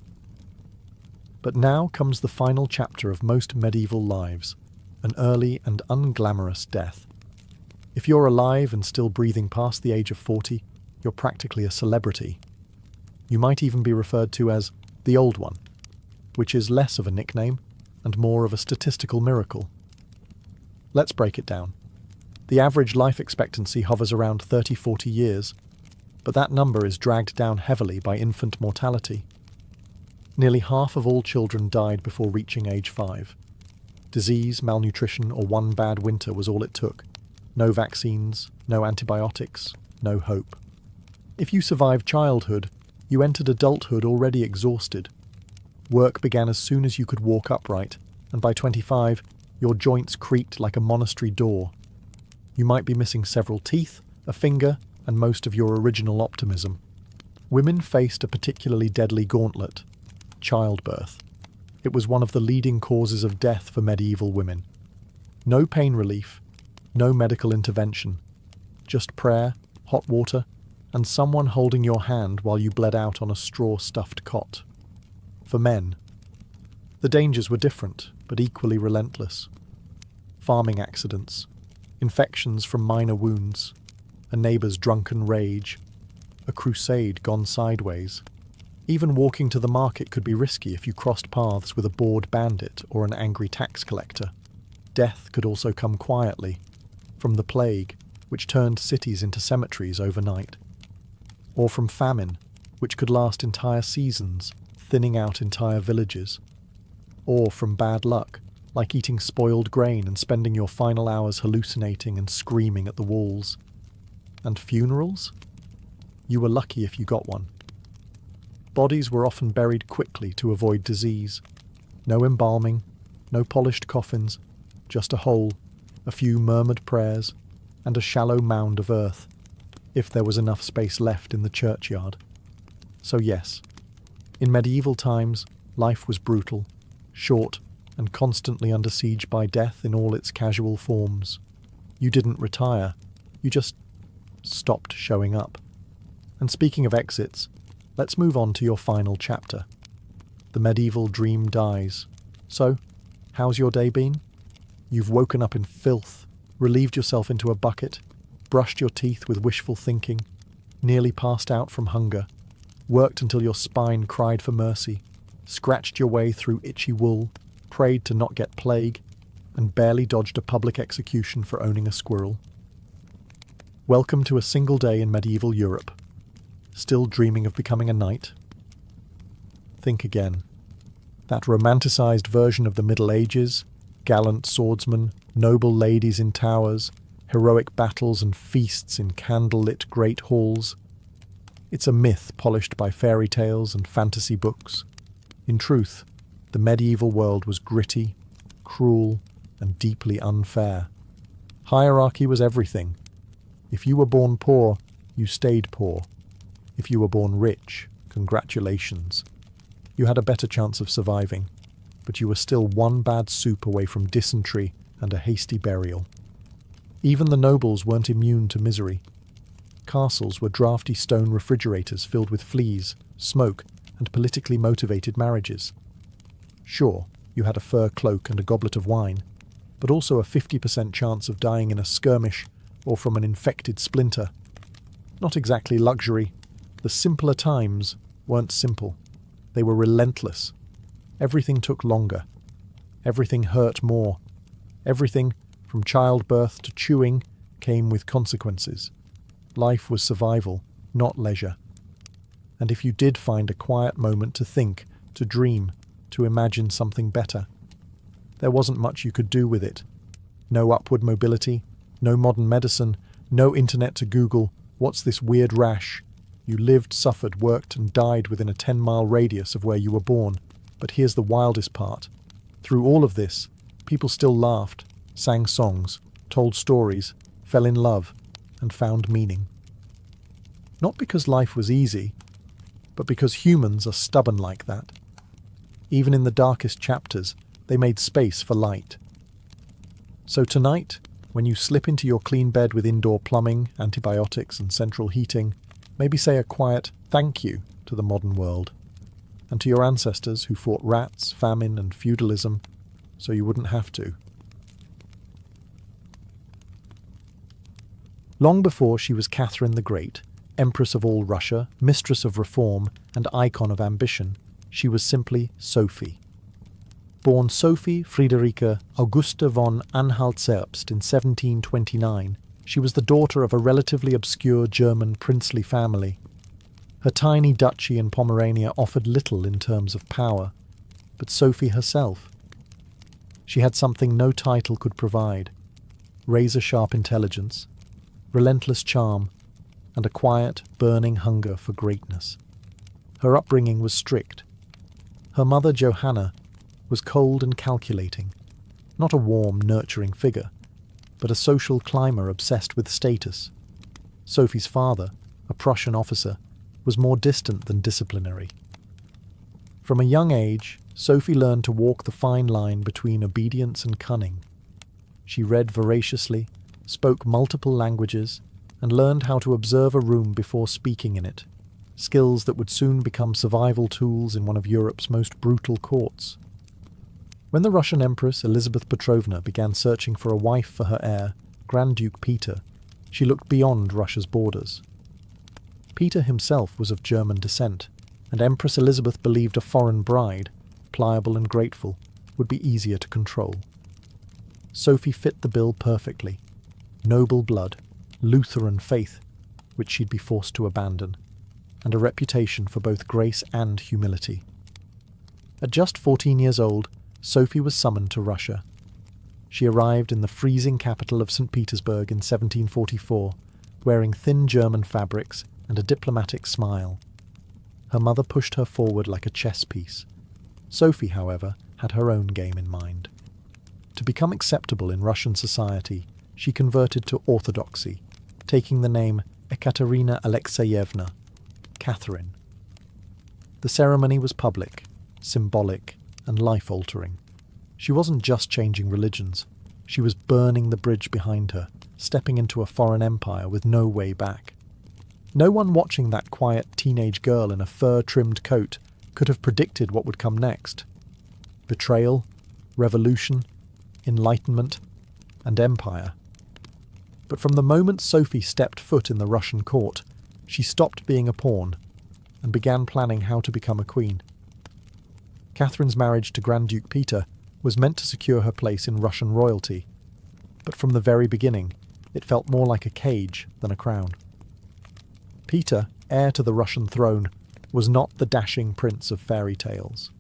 But now comes the final chapter of most medieval lives, an early and unglamorous death. If you're alive and still breathing past the age of 40, you're practically a celebrity. You might even be referred to as the Old One, which is less of a nickname and more of a statistical miracle. Let's break it down. The average life expectancy hovers around 30-40 years, but that number is dragged down heavily by infant mortality. Nearly half of all children died before reaching age 5. Disease, malnutrition, or one bad winter was all it took. No vaccines, no antibiotics, no hope. If you survived childhood, you entered adulthood already exhausted. Work began as soon as you could walk upright, and by 25, your joints creaked like a monastery door. You might be missing several teeth, a finger, and most of your original optimism. Women faced a particularly deadly gauntlet: childbirth. It was one of the leading causes of death for medieval women. No pain relief, no medical intervention, just prayer, hot water, and someone holding your hand while you bled out on a straw-stuffed cot. For men, the dangers were different, but equally relentless. Farming accidents, infections from minor wounds, a neighbour's drunken rage, a crusade gone sideways. Even walking to the market could be risky if you crossed paths with a bored bandit or an angry tax collector. Death could also come quietly, from the plague, which turned cities into cemeteries overnight, or from famine, which could last entire seasons, thinning out entire villages, or from bad luck, like eating spoiled grain and spending your final hours hallucinating and screaming at the walls. And funerals? You were lucky if you got one. Bodies were often buried quickly to avoid disease. No embalming, no polished coffins, just a hole, a few murmured prayers, and a shallow mound of earth, if there was enough space left in the churchyard. So yes, in medieval times, life was brutal, short, and constantly under siege by death in all its casual forms. You didn't retire, you just stopped showing up. And speaking of exits, let's move on to your final chapter. The medieval dream dies. So, how's your day been? You've woken up in filth, relieved yourself into a bucket, brushed your teeth with wishful thinking, nearly passed out from hunger, worked until your spine cried for mercy, scratched your way through itchy wool, prayed to not get plague, and barely dodged a public execution for owning a squirrel. Welcome to a single day in medieval Europe. Still dreaming of becoming a knight? Think again. That romanticized version of the Middle Ages, gallant swordsmen, noble ladies in towers, heroic battles and feasts in candle-lit great halls. It's a myth polished by fairy tales and fantasy books. In truth, the medieval world was gritty, cruel, and deeply unfair. Hierarchy was everything. If you were born poor, you stayed poor. If you were born rich, congratulations. You had a better chance of surviving, but you were still one bad soup away from dysentery and a hasty burial. Even the nobles weren't immune to misery. Castles were drafty stone refrigerators filled with fleas, smoke, and politically motivated marriages. Sure, you had a fur cloak and a goblet of wine, but also a 50% chance of dying in a skirmish or from an infected splinter. Not exactly luxury. The simpler times weren't simple. They were relentless. Everything took longer. Everything hurt more. Everything, from childbirth to chewing, came with consequences. Life was survival, not leisure. And if you did find a quiet moment to think, to dream, to imagine something better, there wasn't much you could do with it. No upward mobility, no modern medicine, no internet to Google, what's this weird rash? You lived, suffered, worked, and died within a 10-mile radius of where you were born. But here's the wildest part. Through all of this, people still laughed, sang songs, told stories, fell in love, and found meaning. Not because life was easy, but because humans are stubborn like that. Even in the darkest chapters, they made space for light. So tonight, when you slip into your clean bed with indoor plumbing, antibiotics, and central heating, maybe say a quiet thank you to the modern world, and to your ancestors who fought rats, famine, and feudalism, so you wouldn't have to. Long before she was Catherine the Great, Empress of all Russia, mistress of reform, and icon of ambition, she was simply Sophie. Born Sophie Friederike Augusta von Anhalt-Zerbst in 1729, she was the daughter of a relatively obscure German princely family. Her tiny duchy in Pomerania offered little in terms of power, but Sophie herself. She had something no title could provide: razor-sharp intelligence, relentless charm, and a quiet, burning hunger for greatness. Her upbringing was strict. Her mother, Johanna, was cold and calculating, not a warm, nurturing figure, but a social climber obsessed with status. Sophie's father, a Prussian officer, was more distant than disciplinary. From a young age, Sophie learned to walk the fine line between obedience and cunning. She read voraciously, spoke multiple languages, and learned how to observe a room before speaking in it, skills that would soon become survival tools in one of Europe's most brutal courts. When the Russian Empress Elizabeth Petrovna began searching for a wife for her heir, Grand Duke Peter, she looked beyond Russia's borders. Peter himself was of German descent, and Empress Elizabeth believed a foreign bride, pliable and grateful, would be easier to control. Sophie fit the bill perfectly. Noble blood, Lutheran faith, which she'd be forced to abandon, and a reputation for both grace and humility. At just 14 years old, Sophie was summoned to Russia. She arrived in the freezing capital of St. Petersburg in 1744, wearing thin German fabrics and a diplomatic smile. Her mother pushed her forward like a chess piece. Sophie, however, had her own game in mind. To become acceptable in Russian society, she converted to Orthodoxy, taking the name Ekaterina Alexeyevna, Catherine. The ceremony was public, symbolic, and life-altering. She wasn't just changing religions. She was burning the bridge behind her, stepping into a foreign empire with no way back. No one watching that quiet teenage girl in a fur-trimmed coat could have predicted what would come next. Betrayal, revolution, enlightenment, and empire. But from the moment Sophie stepped foot in the Russian court, she stopped being a pawn and began planning how to become a queen. Catherine's marriage to Grand Duke Peter was meant to secure her place in Russian royalty, but from the very beginning, it felt more like a cage than a crown. Peter, heir to the Russian throne, was not the dashing prince of fairy tales.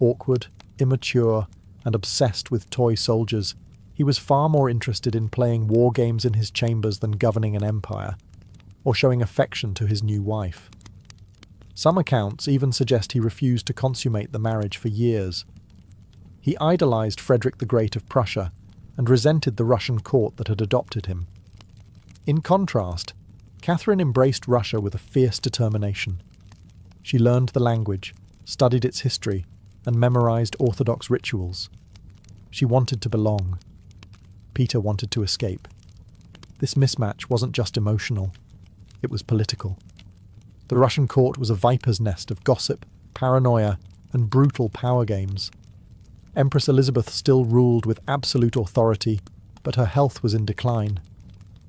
Awkward, immature, and obsessed with toy soldiers, he was far more interested in playing war games in his chambers than governing an empire, or showing affection to his new wife. Some accounts even suggest he refused to consummate the marriage for years. He idolized Frederick the Great of Prussia and resented the Russian court that had adopted him. In contrast, Catherine embraced Russia with a fierce determination. She learned the language, studied its history, and memorized Orthodox rituals. She wanted to belong. Peter wanted to escape. This mismatch wasn't just emotional, it was political. The Russian court was a viper's nest of gossip, paranoia, and brutal power games. Empress Elizabeth still ruled with absolute authority, but her health was in decline.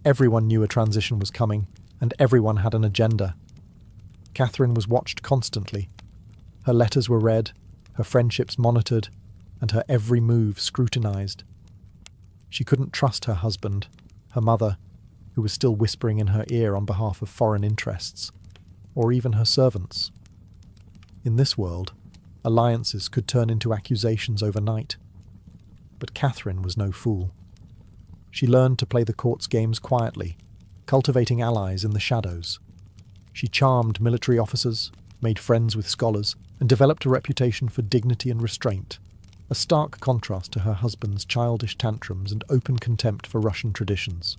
Everyone knew a transition was coming, and everyone had an agenda. Catherine was watched constantly. Her letters were read, her friendships monitored, and her every move scrutinized. She couldn't trust her husband, her mother, who was still whispering in her ear on behalf of foreign interests, or even her servants. In this world, alliances could turn into accusations overnight. But Catherine was no fool. She learned to play the court's games quietly, cultivating allies in the shadows. She charmed military officers, made friends with scholars, and developed a reputation for dignity and restraint, a stark contrast to her husband's childish tantrums and open contempt for Russian traditions.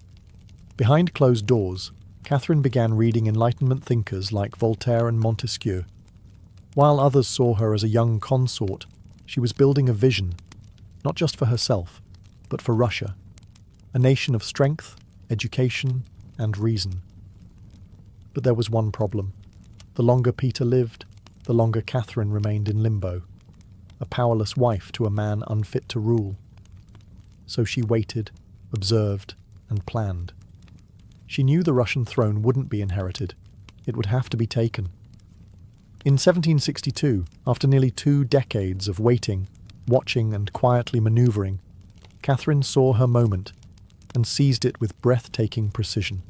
Behind closed doors, Catherine began reading Enlightenment thinkers like Voltaire and Montesquieu. While others saw her as a young consort, she was building a vision, not just for herself, but for Russia, a nation of strength, education, and reason. But there was one problem. The longer Peter lived, the longer Catherine remained in limbo, a powerless wife to a man unfit to rule. So she waited, observed, and planned. She knew the Russian throne wouldn't be inherited. It would have to be taken. In 1762, after nearly 2 decades of waiting, watching, and quietly manoeuvring, Catherine saw her moment and seized it with breathtaking precision.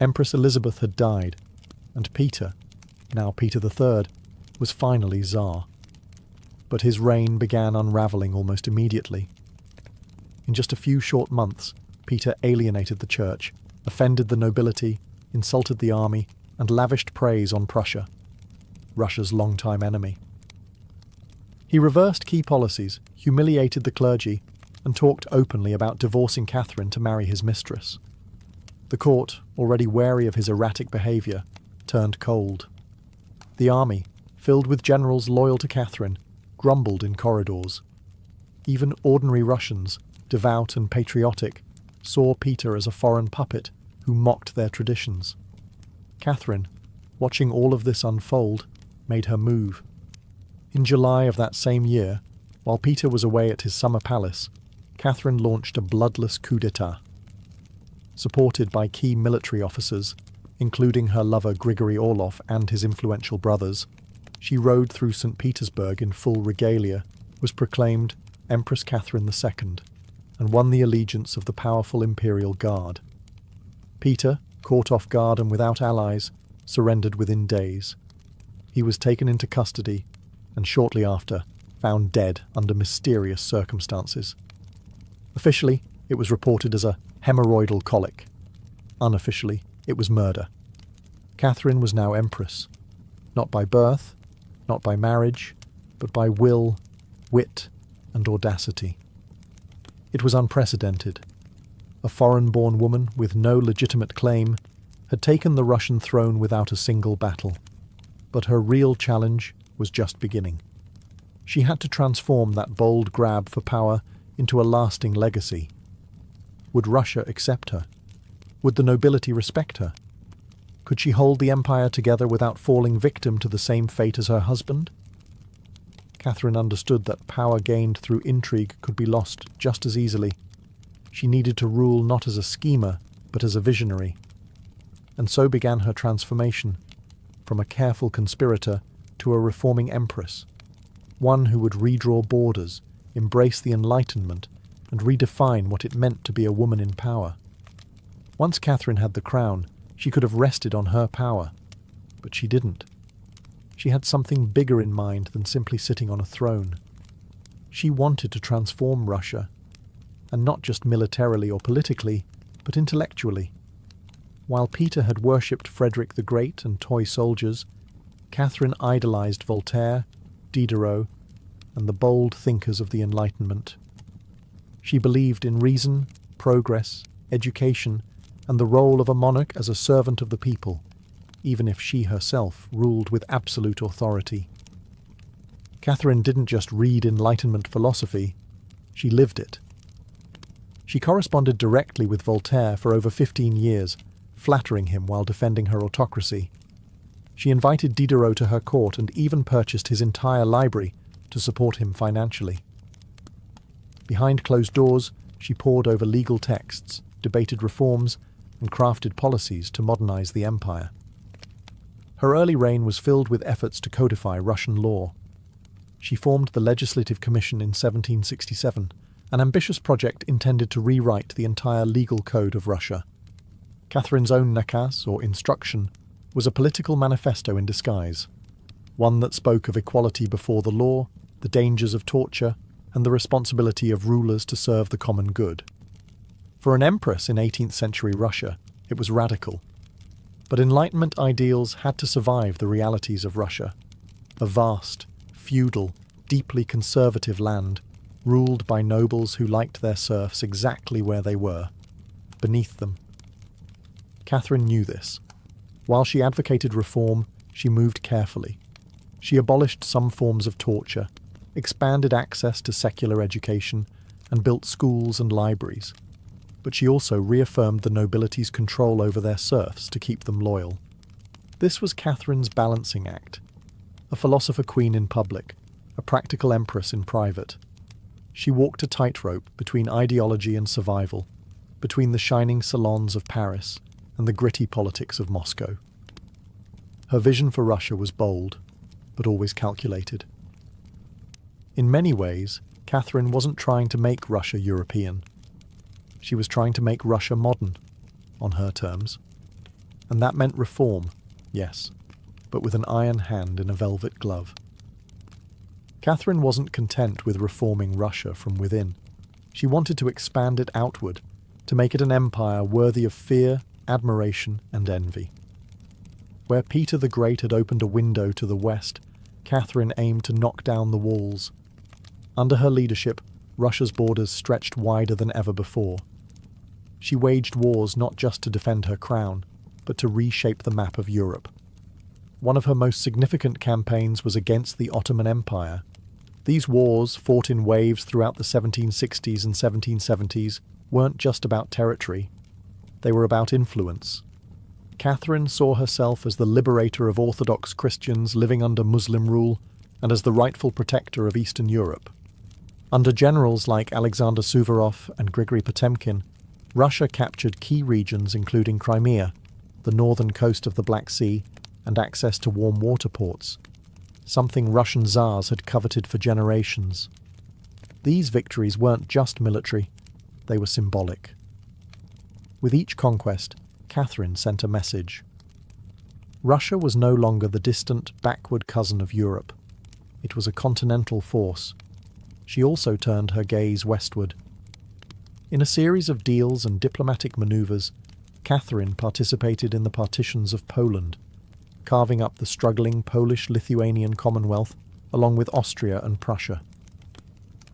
Empress Elizabeth had died, and Peter, now Peter III, was finally Tsar. But his reign began unravelling almost immediately. In just a few short months, Peter alienated the church, offended the nobility, insulted the army, and lavished praise on Prussia, Russia's longtime enemy. He reversed key policies, humiliated the clergy, and talked openly about divorcing Catherine to marry his mistress. The court, already wary of his erratic behaviour, turned cold. The army, filled with generals loyal to Catherine, grumbled in corridors. Even ordinary Russians, devout and patriotic, saw Peter as a foreign puppet who mocked their traditions. Catherine, watching all of this unfold, made her move. In July of that same year, while Peter was away at his summer palace, Catherine launched a bloodless coup d'etat. Supported by key military officers, including her lover Grigory Orlov and his influential brothers, she rode through St. Petersburg in full regalia, was proclaimed Empress Catherine II, and won the allegiance of the powerful Imperial Guard. Peter, caught off guard and without allies, surrendered within days. He was taken into custody, and shortly after, found dead under mysterious circumstances. Officially, it was reported as a hemorrhoidal colic. Unofficially, it was murder. Catherine was now empress, not by birth, not by marriage, but by will, wit, and audacity. It was unprecedented. A foreign-born woman with no legitimate claim had taken the Russian throne without a single battle. But her real challenge was just beginning. She had to transform that bold grab for power into a lasting legacy. Would Russia accept her? Would the nobility respect her? Could she hold the empire together without falling victim to the same fate as her husband? Catherine understood that power gained through intrigue could be lost just as easily. She needed to rule not as a schemer, but as a visionary. And so began her transformation, from a careful conspirator to a reforming empress, one who would redraw borders, embrace the Enlightenment, and redefine what it meant to be a woman in power. Once Catherine had the crown, she could have rested on her power, but she didn't. She had something bigger in mind than simply sitting on a throne. She wanted to transform Russia, and not just militarily or politically, but intellectually. While Peter had worshipped Frederick the Great and toy soldiers, Catherine idolized Voltaire, Diderot, and the bold thinkers of the Enlightenment. She believed in reason, progress, education, and the role of a monarch as a servant of the people, even if she herself ruled with absolute authority. Catherine didn't just read Enlightenment philosophy, she lived it. She corresponded directly with Voltaire for over 15 years, flattering him while defending her autocracy. She invited Diderot to her court and even purchased his entire library to support him financially. Behind closed doors, she pored over legal texts, debated reforms, and crafted policies to modernize the empire. Her early reign was filled with efforts to codify Russian law. She formed the Legislative Commission in 1767, an ambitious project intended to rewrite the entire legal code of Russia. Catherine's own nakaz, or instruction, was a political manifesto in disguise, one that spoke of equality before the law, the dangers of torture, and the responsibility of rulers to serve the common good. For an empress in 18th century Russia, it was radical. But Enlightenment ideals had to survive the realities of Russia, a vast, feudal, deeply conservative land, ruled by nobles who liked their serfs exactly where they were, beneath them. Catherine knew this. While she advocated reform, she moved carefully. She abolished some forms of torture, expanded access to secular education, and built schools and libraries. But she also reaffirmed the nobility's control over their serfs to keep them loyal. This was Catherine's balancing act, a philosopher queen in public, a practical empress in private. She walked a tightrope between ideology and survival, between the shining salons of Paris and the gritty politics of Moscow. Her vision for Russia was bold, but always calculated. In many ways, Catherine wasn't trying to make Russia European. She was trying to make Russia modern, on her terms. And that meant reform, yes, but with an iron hand in a velvet glove. Catherine wasn't content with reforming Russia from within. She wanted to expand it outward, to make it an empire worthy of fear, admiration, and envy. Where Peter the Great had opened a window to the west, Catherine aimed to knock down the walls. Under her leadership, Russia's borders stretched wider than ever before. She waged wars not just to defend her crown, but to reshape the map of Europe. One of her most significant campaigns was against the Ottoman Empire. These wars, fought in waves throughout the 1760s and 1770s, weren't just about territory. They were about influence. Catherine saw herself as the liberator of Orthodox Christians living under Muslim rule and as the rightful protector of Eastern Europe. Under generals like Alexander Suvorov and Grigory Potemkin, Russia captured key regions including Crimea, the northern coast of the Black Sea, and access to warm water ports, something Russian Tsars had coveted for generations. These victories weren't just military, they were symbolic. With each conquest, Catherine sent a message. Russia was no longer the distant, backward cousin of Europe. It was a continental force. She also turned her gaze westward. In a series of deals and diplomatic maneuvers, Catherine participated in the partitions of Poland, carving up the struggling Polish-Lithuanian Commonwealth along with Austria and Prussia.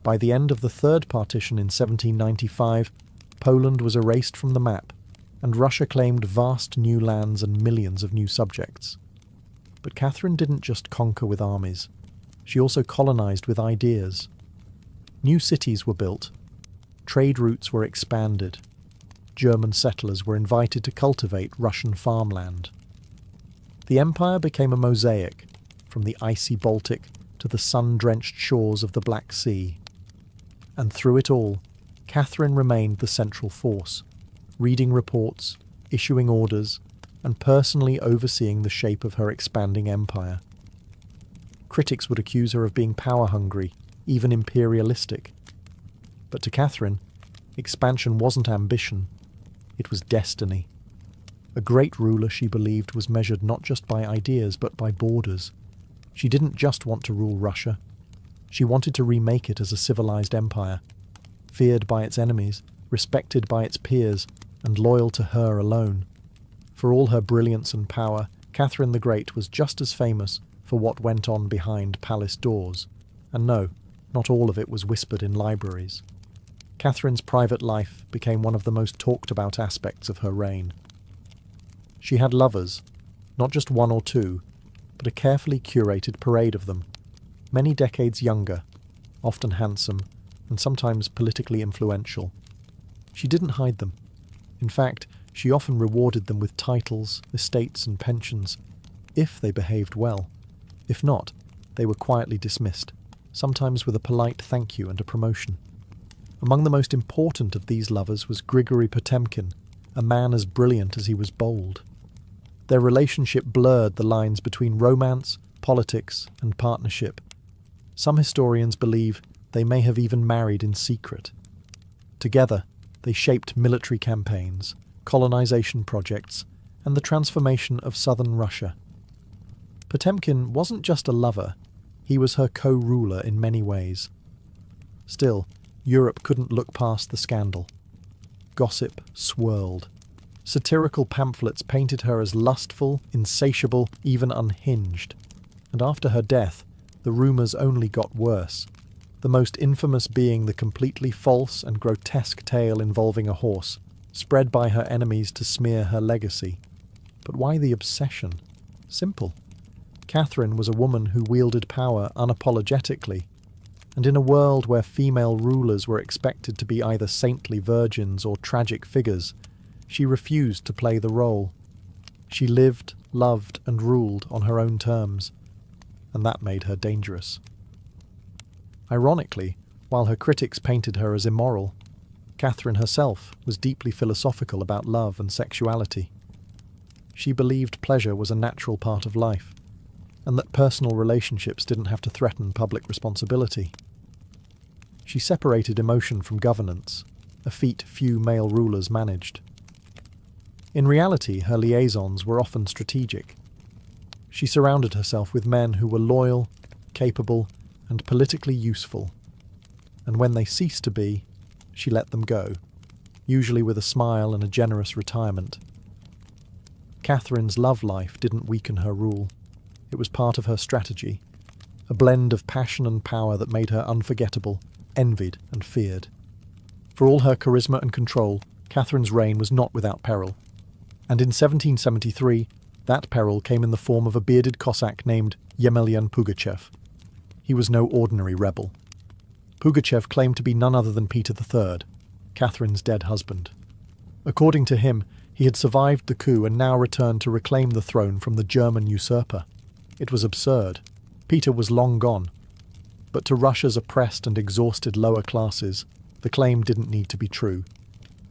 By the end of the Third Partition in 1795, Poland was erased from the map, and Russia claimed vast new lands and millions of new subjects. But Catherine didn't just conquer with armies. She also colonized with ideas. New cities were built. Trade routes were expanded. German settlers were invited to cultivate Russian farmland. The empire became a mosaic, from the icy Baltic to the sun-drenched shores of the Black Sea. And through it all, Catherine remained the central force, reading reports, issuing orders, and personally overseeing the shape of her expanding empire. Critics would accuse her of being power-hungry, even imperialistic. But to Catherine, expansion wasn't ambition, it was destiny. A great ruler, she believed, was measured not just by ideas but by borders. She didn't just want to rule Russia. She wanted to remake it as a civilized empire, feared by its enemies, respected by its peers, and loyal to her alone. For all her brilliance and power, Catherine the Great was just as famous for what went on behind palace doors. And no, not all of it was whispered in libraries. Catherine's private life became one of the most talked about aspects of her reign. She had lovers, not just one or two, but a carefully curated parade of them, many decades younger, often handsome, and sometimes politically influential. She didn't hide them. In fact, she often rewarded them with titles, estates, and pensions, if they behaved well. If not, they were quietly dismissed, sometimes with a polite thank you and a promotion. Among the most important of these lovers was Grigory Potemkin, a man as brilliant as he was bold. Their relationship blurred the lines between romance, politics, and partnership. Some historians believe they may have even married in secret. Together, they shaped military campaigns, colonization projects, and the transformation of southern Russia. Potemkin wasn't just a lover, he was her co-ruler in many ways. Still, Europe couldn't look past the scandal. Gossip swirled. Satirical pamphlets painted her as lustful, insatiable, even unhinged. And after her death, the rumours only got worse, the most infamous being the completely false and grotesque tale involving a horse, spread by her enemies to smear her legacy. But why the obsession? Simple. Catherine was a woman who wielded power unapologetically, and in a world where female rulers were expected to be either saintly virgins or tragic figures, she refused to play the role. She lived, loved, and ruled on her own terms, and that made her dangerous. Ironically, while her critics painted her as immoral, Catherine herself was deeply philosophical about love and sexuality. She believed pleasure was a natural part of life, and that personal relationships didn't have to threaten public responsibility. She separated emotion from governance, a feat few male rulers managed. In reality, her liaisons were often strategic. She surrounded herself with men who were loyal, capable, and politically useful. And when they ceased to be, she let them go, usually with a smile and a generous retirement. Catherine's love life didn't weaken her rule. It was part of her strategy, a blend of passion and power that made her unforgettable, envied and feared. For all her charisma and control, Catherine's reign was not without peril. And in 1773, that peril came in the form of a bearded Cossack named Yemelyan Pugachev. He was no ordinary rebel. Pugachev claimed to be none other than Peter III, Catherine's dead husband. According to him, he had survived the coup and now returned to reclaim the throne from the German usurper. It was absurd. Peter was long gone. But to Russia's oppressed and exhausted lower classes, the claim didn't need to be true.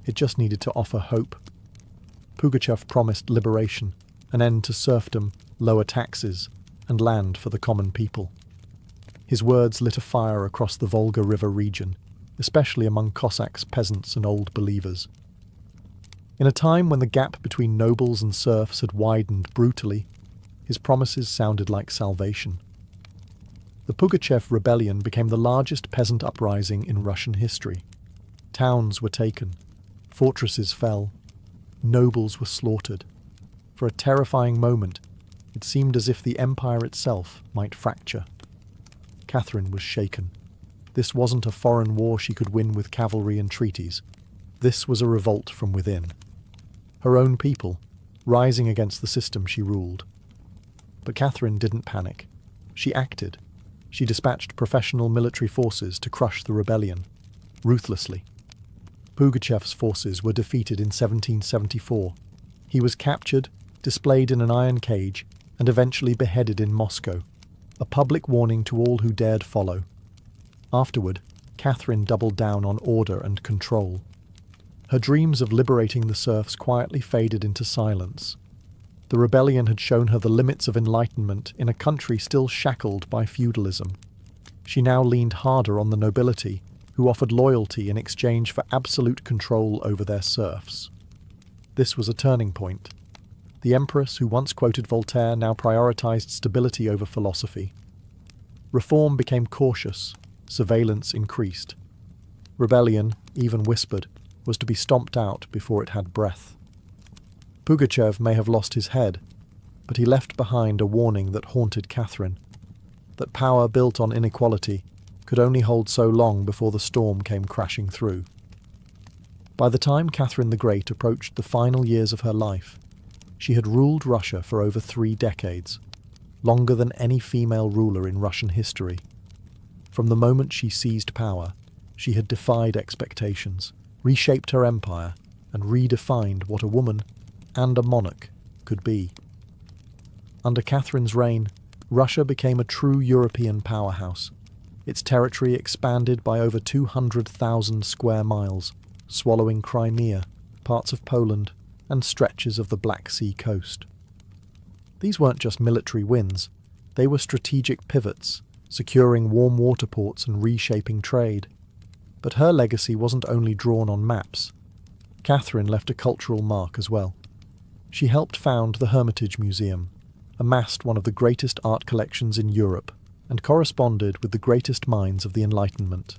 It just needed to offer hope. Pugachev promised liberation, an end to serfdom, lower taxes, and land for the common people. His words lit a fire across the Volga River region, especially among Cossacks, peasants, and old believers. In a time when the gap between nobles and serfs had widened brutally, his promises sounded like salvation. The Pugachev rebellion became the largest peasant uprising in Russian history. Towns were taken, fortresses fell, Nobles were slaughtered. For a terrifying moment, it seemed as if the empire itself might fracture. Catherine was shaken. This wasn't a foreign war she could win with cavalry and treaties. This was a revolt from within. Her own people, rising against the system she ruled. But Catherine didn't panic. She acted. She dispatched professional military forces to crush the rebellion, ruthlessly. Pugachev's forces were defeated in 1774. He was captured, displayed in an iron cage, and eventually beheaded in Moscow, a public warning to all who dared follow. Afterward, Catherine doubled down on order and control. Her dreams of liberating the serfs quietly faded into silence. The rebellion had shown her the limits of enlightenment in a country still shackled by feudalism. She now leaned harder on the nobility, who offered loyalty in exchange for absolute control over their serfs. This was a turning point. The empress who once quoted Voltaire now prioritized stability over philosophy. Reform became cautious, surveillance increased. Rebellion, even whispered, was to be stomped out before it had breath. Pugachev may have lost his head, but he left behind a warning that haunted Catherine, that power built on inequality could only hold so long before the storm came crashing through. By the time Catherine the Great approached the final years of her life, she had ruled Russia for over 3 decades, longer than any female ruler in Russian history. From the moment she seized power, she had defied expectations, reshaped her empire, and redefined what a woman and a monarch could be. Under Catherine's reign, Russia became a true European powerhouse. Its territory expanded by over 200,000 square miles, swallowing Crimea, parts of Poland, and stretches of the Black Sea coast. These weren't just military wins, they were strategic pivots, securing warm water ports and reshaping trade. But her legacy wasn't only drawn on maps. Catherine left a cultural mark as well. She helped found the Hermitage Museum, amassed one of the greatest art collections in Europe, and corresponded with the greatest minds of the Enlightenment.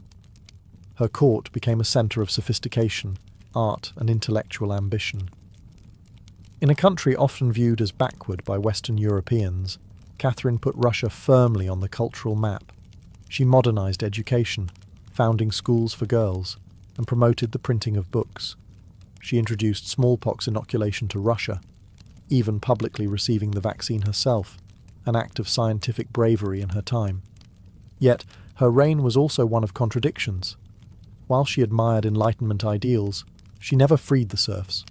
Her court became a centre of sophistication, art, and intellectual ambition. In a country often viewed as backward by Western Europeans, Catherine put Russia firmly on the cultural map. She modernized education, founding schools for girls, and promoted the printing of books. She introduced smallpox inoculation to Russia, even publicly receiving the vaccine herself, an act of scientific bravery in her time. Yet, her reign was also one of contradictions. While she admired Enlightenment ideals, she never freed the serfs.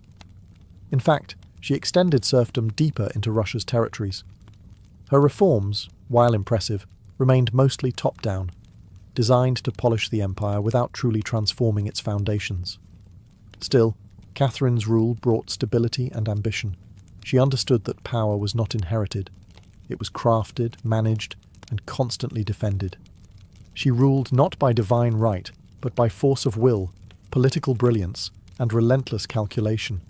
In fact, she extended serfdom deeper into Russia's territories. Her reforms, while impressive, remained mostly top-down, designed to polish the empire without truly transforming its foundations. Still, Catherine's rule brought stability and ambition. She understood that power was not inherited. It was crafted, managed, and constantly defended. She ruled not by divine right, but by force of will, political brilliance, and relentless calculation.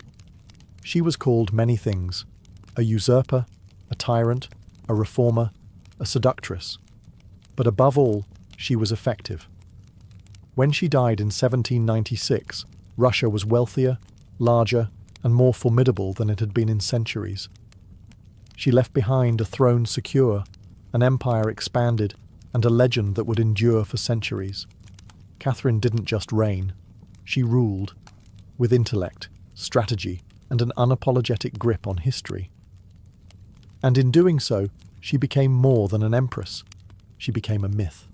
She was called many things: a usurper, a tyrant, a reformer, a seductress. But above all, she was effective. When she died in 1796, Russia was wealthier, larger, and more formidable than it had been in centuries. She left behind a throne secure, an empire expanded, and a legend that would endure for centuries. Catherine didn't just reign, she ruled, with intellect, strategy, and an unapologetic grip on history. And in doing so, she became more than an empress. She became a myth.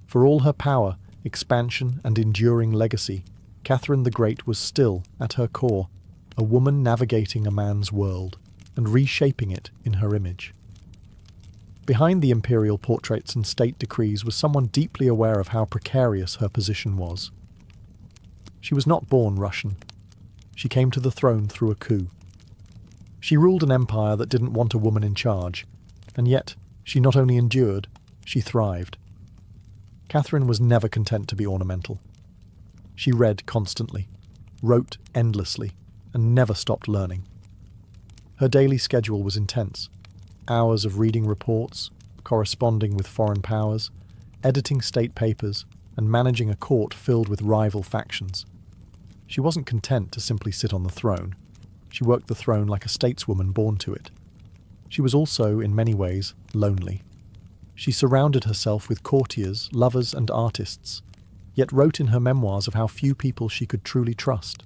For all her power, expansion, and enduring legacy, Catherine the Great was still, at her core, a woman navigating a man's world and reshaping it in her image. Behind the imperial portraits and state decrees was someone deeply aware of how precarious her position was. She was not born Russian. She came to the throne through a coup. She ruled an empire that didn't want a woman in charge, and yet she not only endured, she thrived. Catherine was never content to be ornamental. She read constantly, wrote endlessly, and never stopped learning. Her daily schedule was intense. Hours of reading reports, corresponding with foreign powers, editing state papers, and managing a court filled with rival factions. She wasn't content to simply sit on the throne. She worked the throne like a stateswoman born to it. She was also, in many ways, lonely. She surrounded herself with courtiers, lovers, and artists, yet wrote in her memoirs of how few people she could truly trust.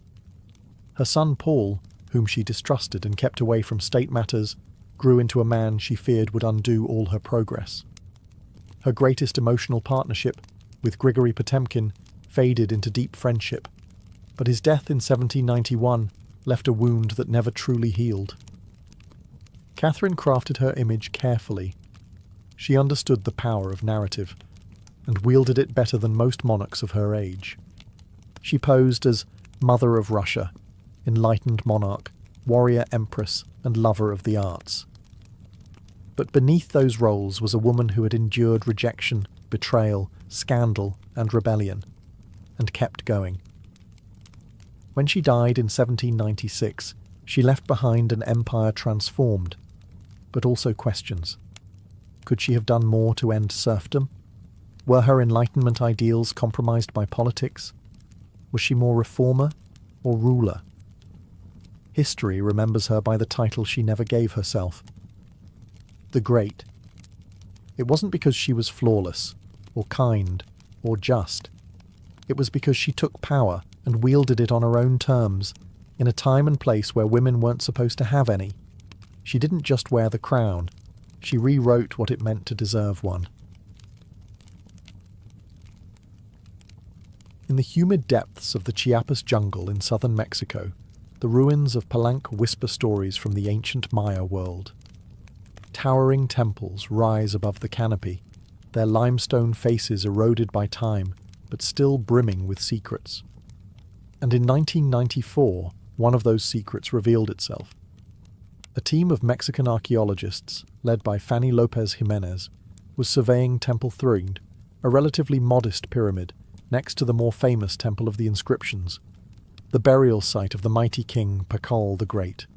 Her son Paul, whom she distrusted and kept away from state matters, grew into a man she feared would undo all her progress. Her greatest emotional partnership, with Grigory Potemkin, faded into deep friendship, but his death in 1791 left a wound that never truly healed. Catherine crafted her image carefully. She understood the power of narrative, and wielded it better than most monarchs of her age. She posed as Mother of Russia, enlightened monarch, warrior empress, and lover of the arts. But beneath those roles was a woman who had endured rejection, betrayal, scandal, and rebellion, and kept going. When she died in 1796, she left behind an empire transformed, but also questions. Could she have done more to end serfdom? Were her Enlightenment ideals compromised by politics? Was she more reformer or ruler? History remembers her by the title she never gave herself, the Great. It wasn't because she was flawless, or kind, or just. It was because she took power and wielded it on her own terms, in a time and place where women weren't supposed to have any. She didn't just wear the crown, she rewrote what it meant to deserve one. In the humid depths of the Chiapas jungle in southern Mexico, the ruins of Palenque whisper stories from the ancient Maya world. Towering temples rise above the canopy, their limestone faces eroded by time, but still brimming with secrets. And in 1994, one of those secrets revealed itself. A team of Mexican archaeologists, led by Fanny Lopez Jimenez, was surveying Temple 3, a relatively modest pyramid, next to the more famous Temple of the Inscriptions, the burial site of the mighty king Pakal the Great.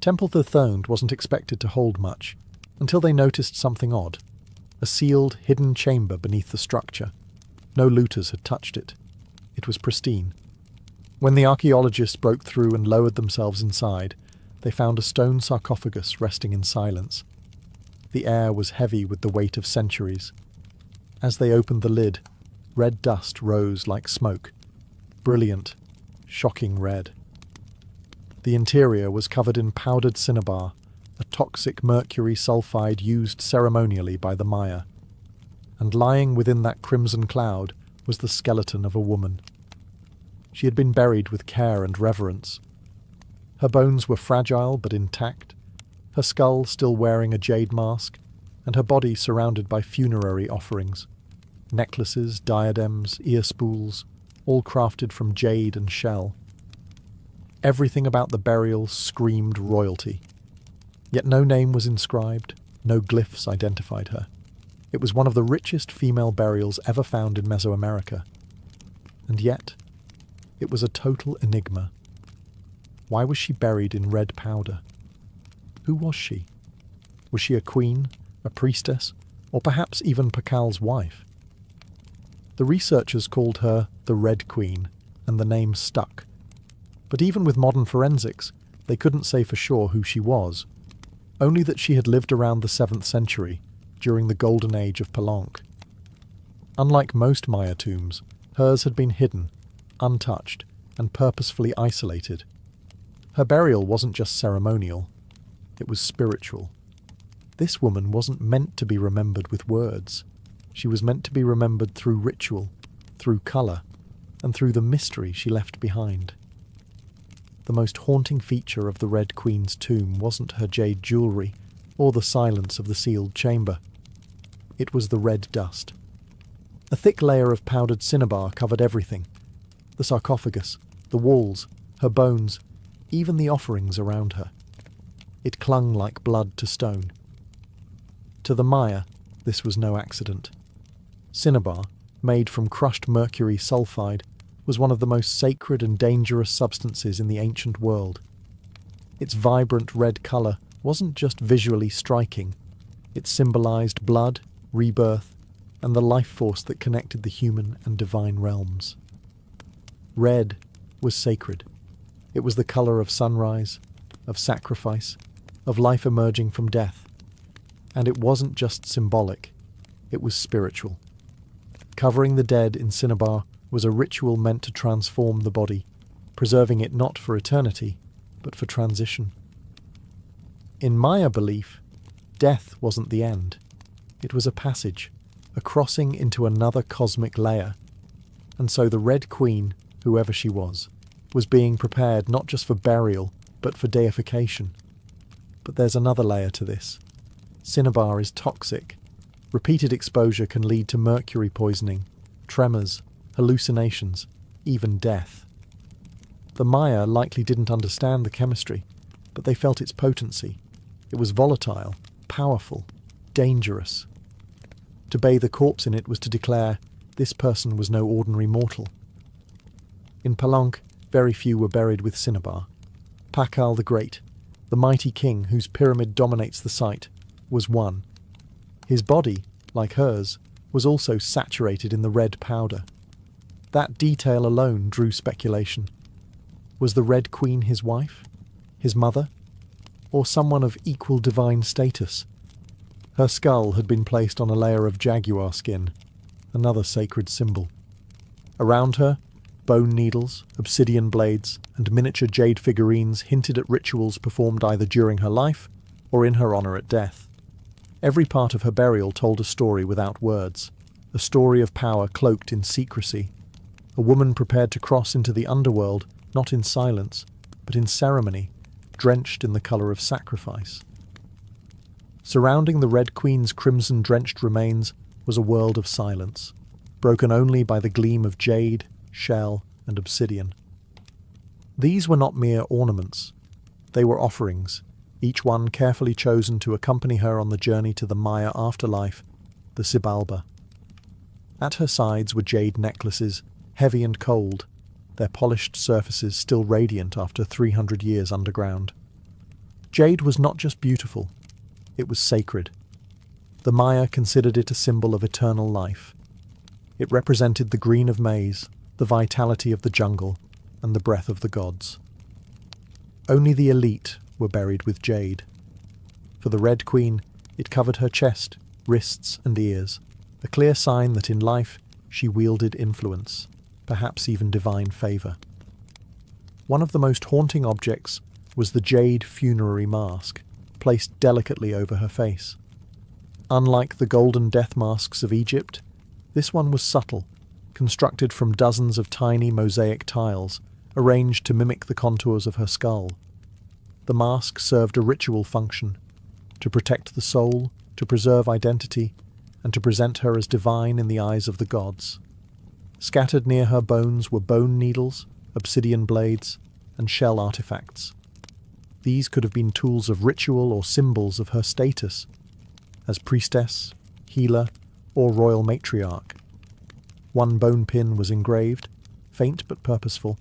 Temple 3 wasn't expected to hold much, until they noticed something odd, a sealed, hidden chamber beneath the structure. No looters had touched it. It was pristine. When the archaeologists broke through and lowered themselves inside, they found a stone sarcophagus resting in silence. The air was heavy with the weight of centuries. As they opened the lid, red dust rose like smoke. Brilliant, shocking red. The interior was covered in powdered cinnabar, a toxic mercury sulfide used ceremonially by the Maya. And lying within that crimson cloud was the skeleton of a woman. She had been buried with care and reverence. Her bones were fragile but intact, her skull still wearing a jade mask, and her body surrounded by funerary offerings. Necklaces, diadems, ear spools, all crafted from jade and shell. Everything about the burial screamed royalty. Yet no name was inscribed, no glyphs identified her. It was one of the richest female burials ever found in Mesoamerica. And yet, it was a total enigma. Why was she buried in red powder? Who was she? Was she a queen, a priestess, or perhaps even Pakal's wife? The researchers called her the Red Queen, and the name stuck. But even with modern forensics, they couldn't say for sure who she was, only that she had lived around the 7th century, during the golden age of Palenque. Unlike most Maya tombs, hers had been hidden, untouched, and purposefully isolated. Her burial wasn't just ceremonial, it was spiritual. This woman wasn't meant to be remembered with words. She was meant to be remembered through ritual, through colour, and through the mystery she left behind. The most haunting feature of the Red Queen's tomb wasn't her jade jewellery, or the silence of the sealed chamber. It was the red dust. A thick layer of powdered cinnabar covered everything. The sarcophagus, the walls, her bones, even the offerings around her. It clung like blood to stone. To the Maya, this was no accident. Cinnabar, made from crushed mercury sulfide, was one of the most sacred and dangerous substances in the ancient world. Its vibrant red colour wasn't just visually striking. It symbolized blood, rebirth, and the life force that connected the human and divine realms. Red was sacred. It was the colour of sunrise, of sacrifice, of life emerging from death. And it wasn't just symbolic, it was spiritual. Covering the dead in cinnabar was a ritual meant to transform the body, preserving it not for eternity, but for transition. In Maya belief, death wasn't the end. It was a passage, a crossing into another cosmic layer. And so the Red Queen, whoever she was being prepared not just for burial, but for deification. But there's another layer to this. Cinnabar is toxic. Repeated exposure can lead to mercury poisoning, tremors, hallucinations, even death. The Maya likely didn't understand the chemistry, but they felt its potency. It was volatile, powerful, dangerous. To bathe a corpse in it was to declare this person was no ordinary mortal. In Palenque, very few were buried with cinnabar. Pakal the Great, the mighty king whose pyramid dominates the site, was one. His body, like hers, was also saturated in the red powder. That detail alone drew speculation. Was the Red Queen his wife? His mother? Or someone of equal divine status? Her skull had been placed on a layer of jaguar skin, another sacred symbol. Around her, bone needles, obsidian blades, and miniature jade figurines hinted at rituals performed either during her life or in her honour at death. Every part of her burial told a story without words, a story of power cloaked in secrecy, a woman prepared to cross into the underworld, not in silence, but in ceremony, drenched in the colour of sacrifice. Surrounding the Red Queen's crimson-drenched remains was a world of silence, broken only by the gleam of jade, shell, and obsidian. These were not mere ornaments. They were offerings, each one carefully chosen to accompany her on the journey to the Maya afterlife, the Xibalba. At her sides were jade necklaces, heavy and cold, their polished surfaces still radiant after 300 years underground. Jade was not just beautiful, it was sacred. The Maya considered it a symbol of eternal life. It represented the green of maize, the vitality of the jungle, and the breath of the gods. Only the elite were buried with jade. For the Red Queen, it covered her chest, wrists, and ears, a clear sign that in life she wielded influence, perhaps even divine favour. One of the most haunting objects was the jade funerary mask, placed delicately over her face. Unlike the golden death masks of Egypt, this one was subtle, constructed from dozens of tiny mosaic tiles, arranged to mimic the contours of her skull. The mask served a ritual function, to protect the soul, to preserve identity, and to present her as divine in the eyes of the gods. Scattered near her bones were bone needles, obsidian blades, and shell artifacts. These could have been tools of ritual or symbols of her status, as priestess, healer, or royal matriarch. One bone pin was engraved, faint but purposeful,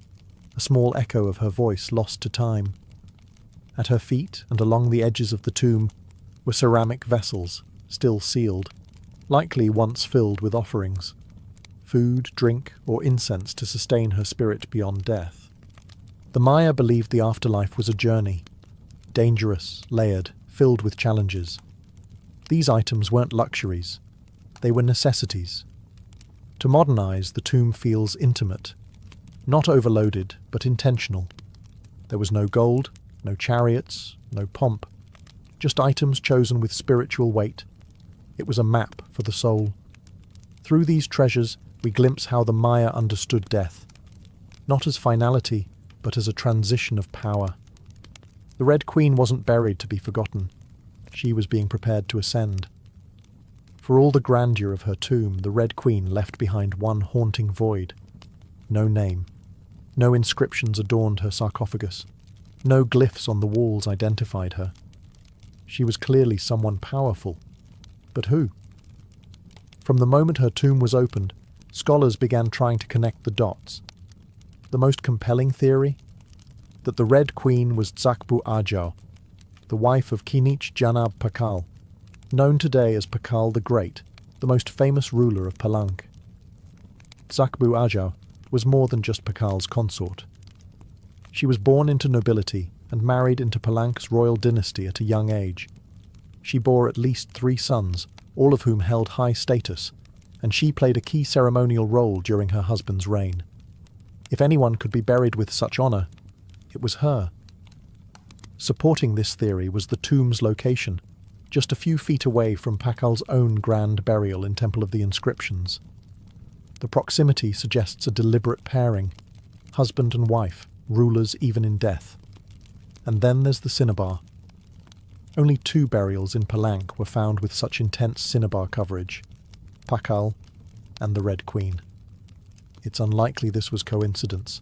a small echo of her voice lost to time. At her feet and along the edges of the tomb were ceramic vessels, still sealed, likely once filled with offerings, food, drink, or incense to sustain her spirit beyond death. The Maya believed the afterlife was a journey, dangerous, layered, filled with challenges. These items weren't luxuries, they were necessities. To modernize, the tomb feels intimate, not overloaded, but intentional. There was no gold, no chariots, no pomp, just items chosen with spiritual weight. It was a map for the soul. Through these treasures, we glimpse how the Maya understood death, not as finality, but as a transition of power. The Red Queen wasn't buried to be forgotten. She was being prepared to ascend. For all the grandeur of her tomb, the Red Queen left behind one haunting void. No name. No inscriptions adorned her sarcophagus. No glyphs on the walls identified her. She was clearly someone powerful. But who? From the moment her tomb was opened, scholars began trying to connect the dots. The most compelling theory? That the Red Queen was Tsakbu Ajau, the wife of Kinich Janab Pakal, known today as Pakal the Great, the most famous ruler of Palenque. Tsakbu Ajau was more than just Pakal's consort. She was born into nobility and married into Palank's royal dynasty at a young age. She bore at least 3 sons, all of whom held high status, and she played a key ceremonial role during her husband's reign. If anyone could be buried with such honour, it was her. Supporting this theory was the tomb's location, just a few feet away from Pakal's own grand burial in Temple of the Inscriptions. The proximity suggests a deliberate pairing, husband and wife, rulers even in death. And then there's the cinnabar. Only 2 burials in Palank were found with such intense cinnabar coverage, Pakal and the Red Queen. It's unlikely this was coincidence.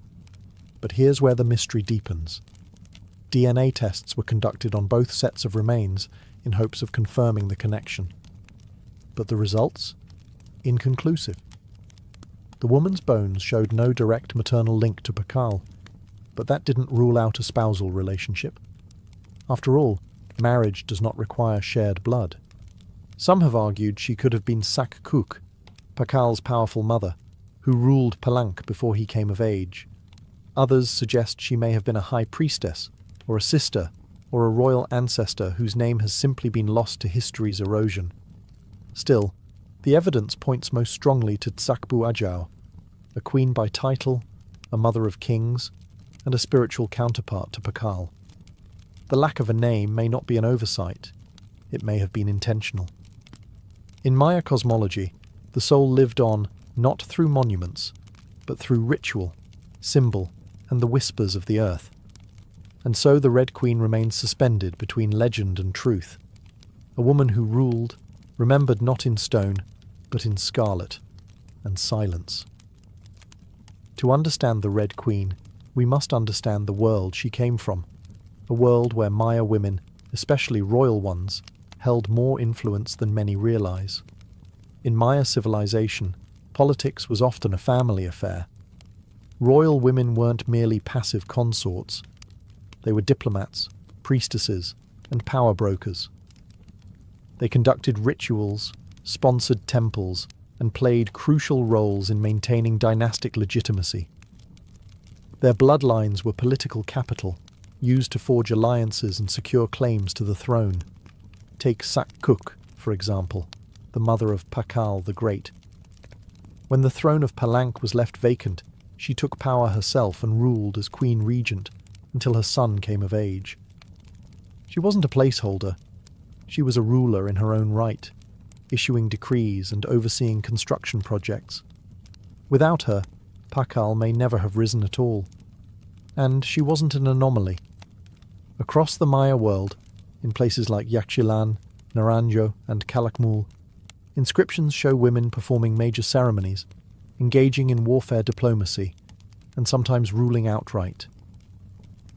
But here's where the mystery deepens. DNA tests were conducted on both sets of remains in hopes of confirming the connection. But the results? Inconclusive. The woman's bones showed no direct maternal link to Pakal, but that didn't rule out a spousal relationship. After all, marriage does not require shared blood. Some have argued she could have been Sakkuk, Pakal's powerful mother, who ruled Palank before he came of age. Others suggest she may have been a high priestess, or a sister, or a royal ancestor whose name has simply been lost to history's erosion. Still, the evidence points most strongly to Tsakbu Ajau, a queen by title, a mother of kings, and a spiritual counterpart to Pakal. The lack of a name may not be an oversight. It may have been intentional. In Maya cosmology, the soul lived on not through monuments, but through ritual, symbol, and the whispers of the earth. And so the Red Queen remains suspended between legend and truth, a woman who ruled, remembered not in stone, but in scarlet and silence. To understand the Red Queen, we must understand the world she came from, a world where Maya women, especially royal ones, held more influence than many realize. In Maya civilization, politics was often a family affair. Royal women weren't merely passive consorts. They were diplomats, priestesses, and power brokers. They conducted rituals, sponsored temples, and played crucial roles in maintaining dynastic legitimacy. Their bloodlines were political capital, used to forge alliances and secure claims to the throne. Take Sakkuk, for example, the mother of Pakal the Great. When the throne of Palank was left vacant, she took power herself and ruled as queen regent until her son came of age. She wasn't a placeholder. She was a ruler in her own right, issuing decrees and overseeing construction projects. Without her, Pakal may never have risen at all. And she wasn't an anomaly. Across the Maya world, in places like Yaxchilan, Naranjo, and Calakmul, inscriptions show women performing major ceremonies, engaging in warfare diplomacy, and sometimes ruling outright.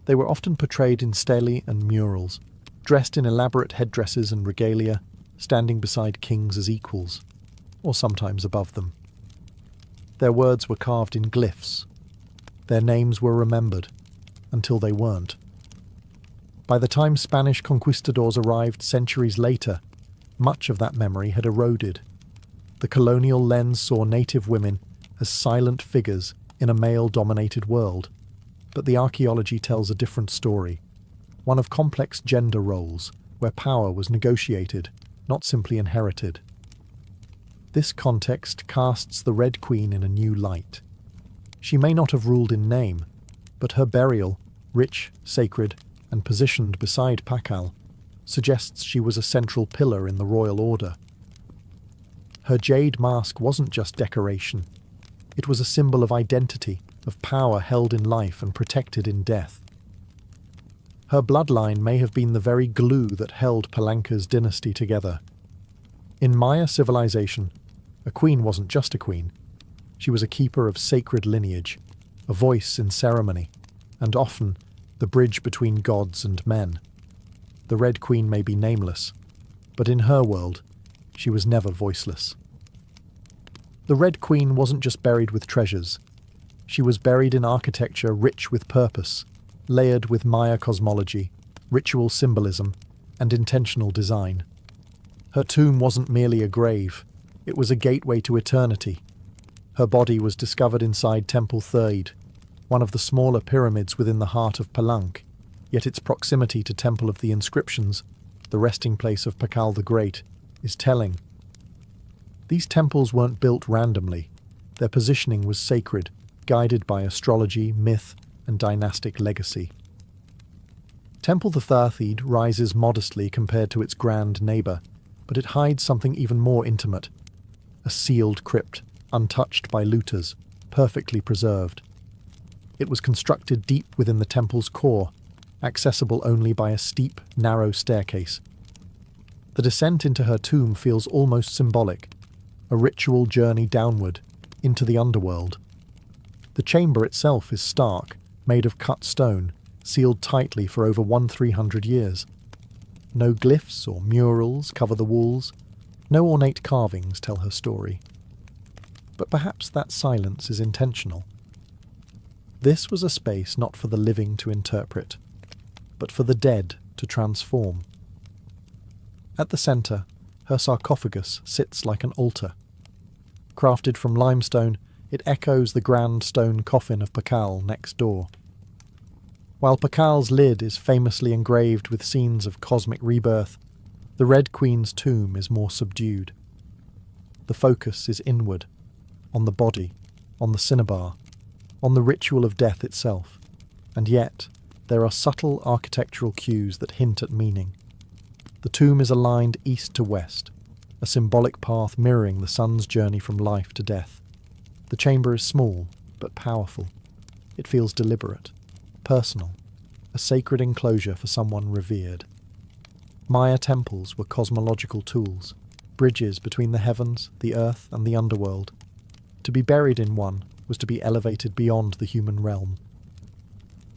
They were often portrayed in stelae and murals, dressed in elaborate headdresses and regalia, standing beside kings as equals, or sometimes above them. Their words were carved in glyphs. Their names were remembered, until they weren't. By the time Spanish conquistadors arrived centuries later, much of that memory had eroded. The colonial lens saw native women as silent figures in a male-dominated world, but the archaeology tells a different story, one of complex gender roles, where power was negotiated, not simply inherited. This context casts the Red Queen in a new light. She may not have ruled in name, but her burial, rich, sacred, and positioned beside Pakal, suggests she was a central pillar in the royal order. Her jade mask wasn't just decoration. It was a symbol of identity, of power held in life and protected in death. Her bloodline may have been the very glue that held Palanka's dynasty together. In Maya civilization, a queen wasn't just a queen. She was a keeper of sacred lineage, a voice in ceremony, and often the bridge between gods and men. The Red Queen may be nameless, but in her world, she was never voiceless. The Red Queen wasn't just buried with treasures. She was buried in architecture rich with purpose, layered with Maya cosmology, ritual symbolism, and intentional design. Her tomb wasn't merely a grave, it was a gateway to eternity. Her body was discovered inside Temple Third, one of the smaller pyramids within the heart of Palenque, yet its proximity to Temple of the Inscriptions, the resting place of Pakal the Great, is telling. These temples weren't built randomly. Their positioning was sacred, guided by astrology, myth, and dynastic legacy. Temple the Thirthiid rises modestly compared to its grand neighbour, but it hides something even more intimate. A sealed crypt, untouched by looters, perfectly preserved. It was constructed deep within the temple's core, accessible only by a steep, narrow staircase. The descent into her tomb feels almost symbolic, a ritual journey downward, into the underworld. The chamber itself is stark, made of cut stone, sealed tightly for over 1300 years. No glyphs or murals cover the walls, no ornate carvings tell her story. But perhaps that silence is intentional. This was a space not for the living to interpret, but for the dead to transform. At the centre, her sarcophagus sits like an altar. Crafted from limestone, it echoes the grand stone coffin of Pakal next door. While Pakal's lid is famously engraved with scenes of cosmic rebirth, the Red Queen's tomb is more subdued. The focus is inward, on the body, on the cinnabar, on the ritual of death itself, and yet there are subtle architectural cues that hint at meaning. The tomb is aligned east to west, a symbolic path mirroring the sun's journey from life to death. The chamber is small, but powerful. It feels deliberate, personal, a sacred enclosure for someone revered. Maya temples were cosmological tools, bridges between the heavens, the earth, and the underworld. To be buried in one was to be elevated beyond the human realm.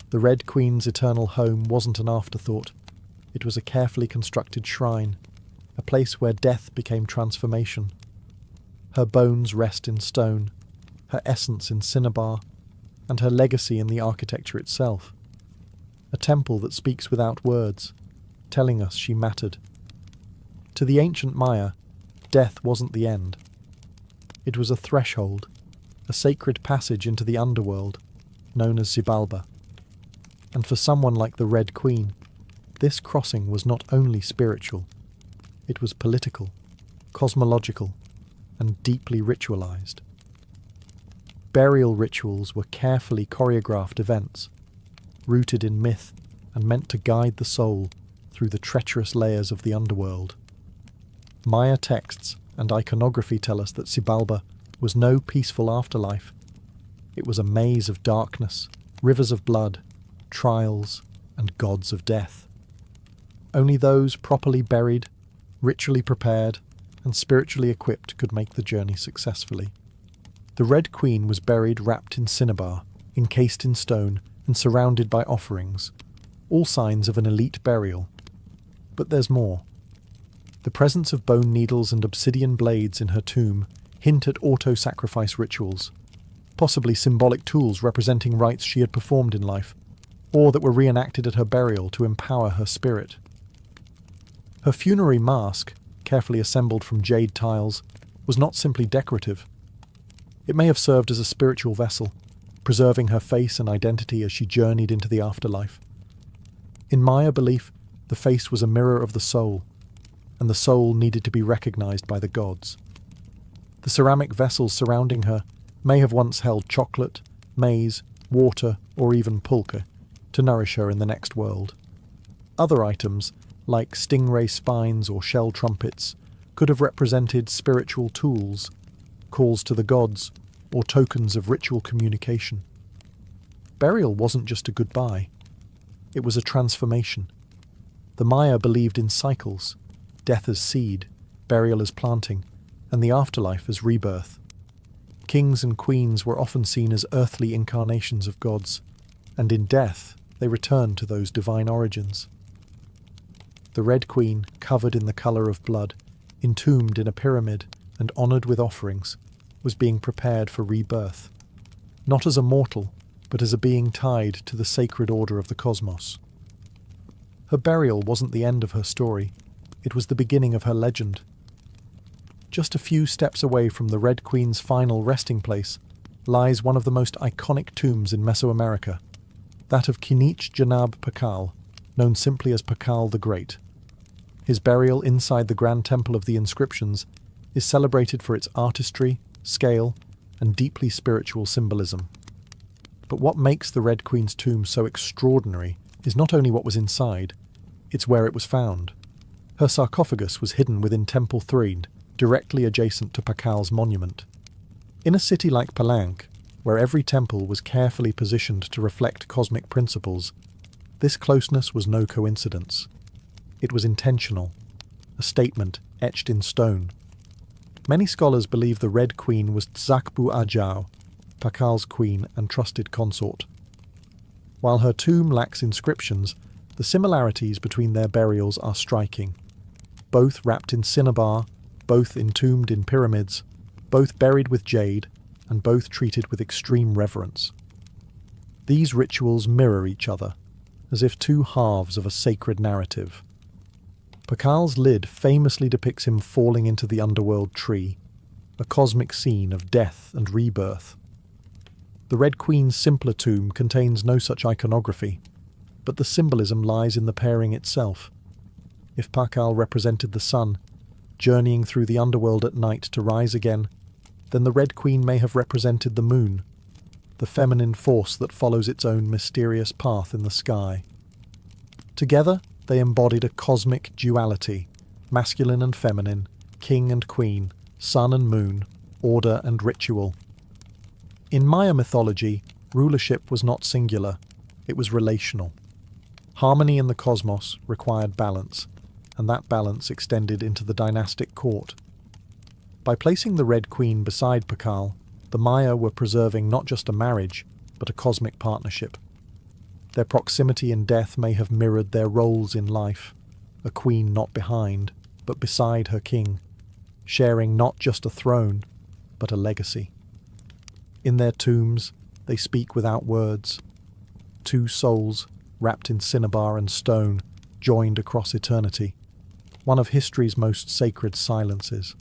The Red Queen's eternal home wasn't an afterthought. It was a carefully constructed shrine, a place where death became transformation. Her bones rest in stone, her essence in cinnabar, and her legacy in the architecture itself. A temple that speaks without words, telling us she mattered. To the ancient Maya, death wasn't the end. It was a threshold, a sacred passage into the underworld, known as Xibalba. And for someone like the Red Queen, this crossing was not only spiritual, it was political, cosmological, and deeply ritualized. Burial rituals were carefully choreographed events, rooted in myth and meant to guide the soul through the treacherous layers of the underworld. Maya texts and iconography tell us that Xibalba was no peaceful afterlife. It was a maze of darkness, rivers of blood, trials, and gods of death. Only those properly buried, ritually prepared, and spiritually equipped could make the journey successfully. The Red Queen was buried wrapped in cinnabar, encased in stone, and surrounded by offerings, all signs of an elite burial. But there's more. The presence of bone needles and obsidian blades in her tomb hint at auto-sacrifice rituals, possibly symbolic tools representing rites she had performed in life, or that were reenacted at her burial to empower her spirit. Her funerary mask, carefully assembled from jade tiles, was not simply decorative. It may have served as a spiritual vessel, preserving her face and identity as she journeyed into the afterlife. In Maya belief, the face was a mirror of the soul, and the soul needed to be recognized by the gods. The ceramic vessels surrounding her may have once held chocolate, maize, water, or even pulque, to nourish her in the next world. Other items, like stingray spines or shell trumpets, could have represented spiritual tools, calls to the gods, or tokens of ritual communication. Burial wasn't just a goodbye. It was a transformation. The Maya believed in cycles, death as seed, burial as planting, and the afterlife as rebirth. Kings and queens were often seen as earthly incarnations of gods, and in death they returned to those divine origins. The Red Queen, covered in the colour of blood, entombed in a pyramid and honoured with offerings, was being prepared for rebirth, not as a mortal, but as a being tied to the sacred order of the cosmos. Her burial wasn't the end of her story, it was the beginning of her legend. Just a few steps away from the Red Queen's final resting place, lies one of the most iconic tombs in Mesoamerica, that of Kinich Janab Pakal, known simply as Pakal the Great. His burial inside the Grand Temple of the Inscriptions is celebrated for its artistry, scale, and deeply spiritual symbolism. But what makes the Red Queen's tomb so extraordinary is not only what was inside, it's where it was found. Her sarcophagus was hidden within Temple 3, directly adjacent to Pakal's monument. In a city like Palenque, where every temple was carefully positioned to reflect cosmic principles, this closeness was no coincidence. It was intentional, a statement etched in stone. Many scholars believe the Red Queen was Tzakbu Ajao, Pakal's queen and trusted consort. While her tomb lacks inscriptions, the similarities between their burials are striking. Both wrapped in cinnabar, both entombed in pyramids, both buried with jade, and both treated with extreme reverence. These rituals mirror each other, as if two halves of a sacred narrative. Pakal's lid famously depicts him falling into the underworld tree, a cosmic scene of death and rebirth. The Red Queen's simpler tomb contains no such iconography, but the symbolism lies in the pairing itself. If Pakal represented the sun, journeying through the underworld at night to rise again, then the Red Queen may have represented the moon, the feminine force that follows its own mysterious path in the sky. Together, they embodied a cosmic duality, masculine and feminine, king and queen, sun and moon, order and ritual. In Maya mythology, rulership was not singular, it was relational. Harmony in the cosmos required balance, and that balance extended into the dynastic court. By placing the Red Queen beside Pakal, the Maya were preserving not just a marriage, but a cosmic partnership. Their proximity in death may have mirrored their roles in life, a queen not behind, but beside her king, sharing not just a throne, but a legacy. In their tombs, they speak without words. Two souls, wrapped in cinnabar and stone, joined across eternity, one of history's most sacred silences.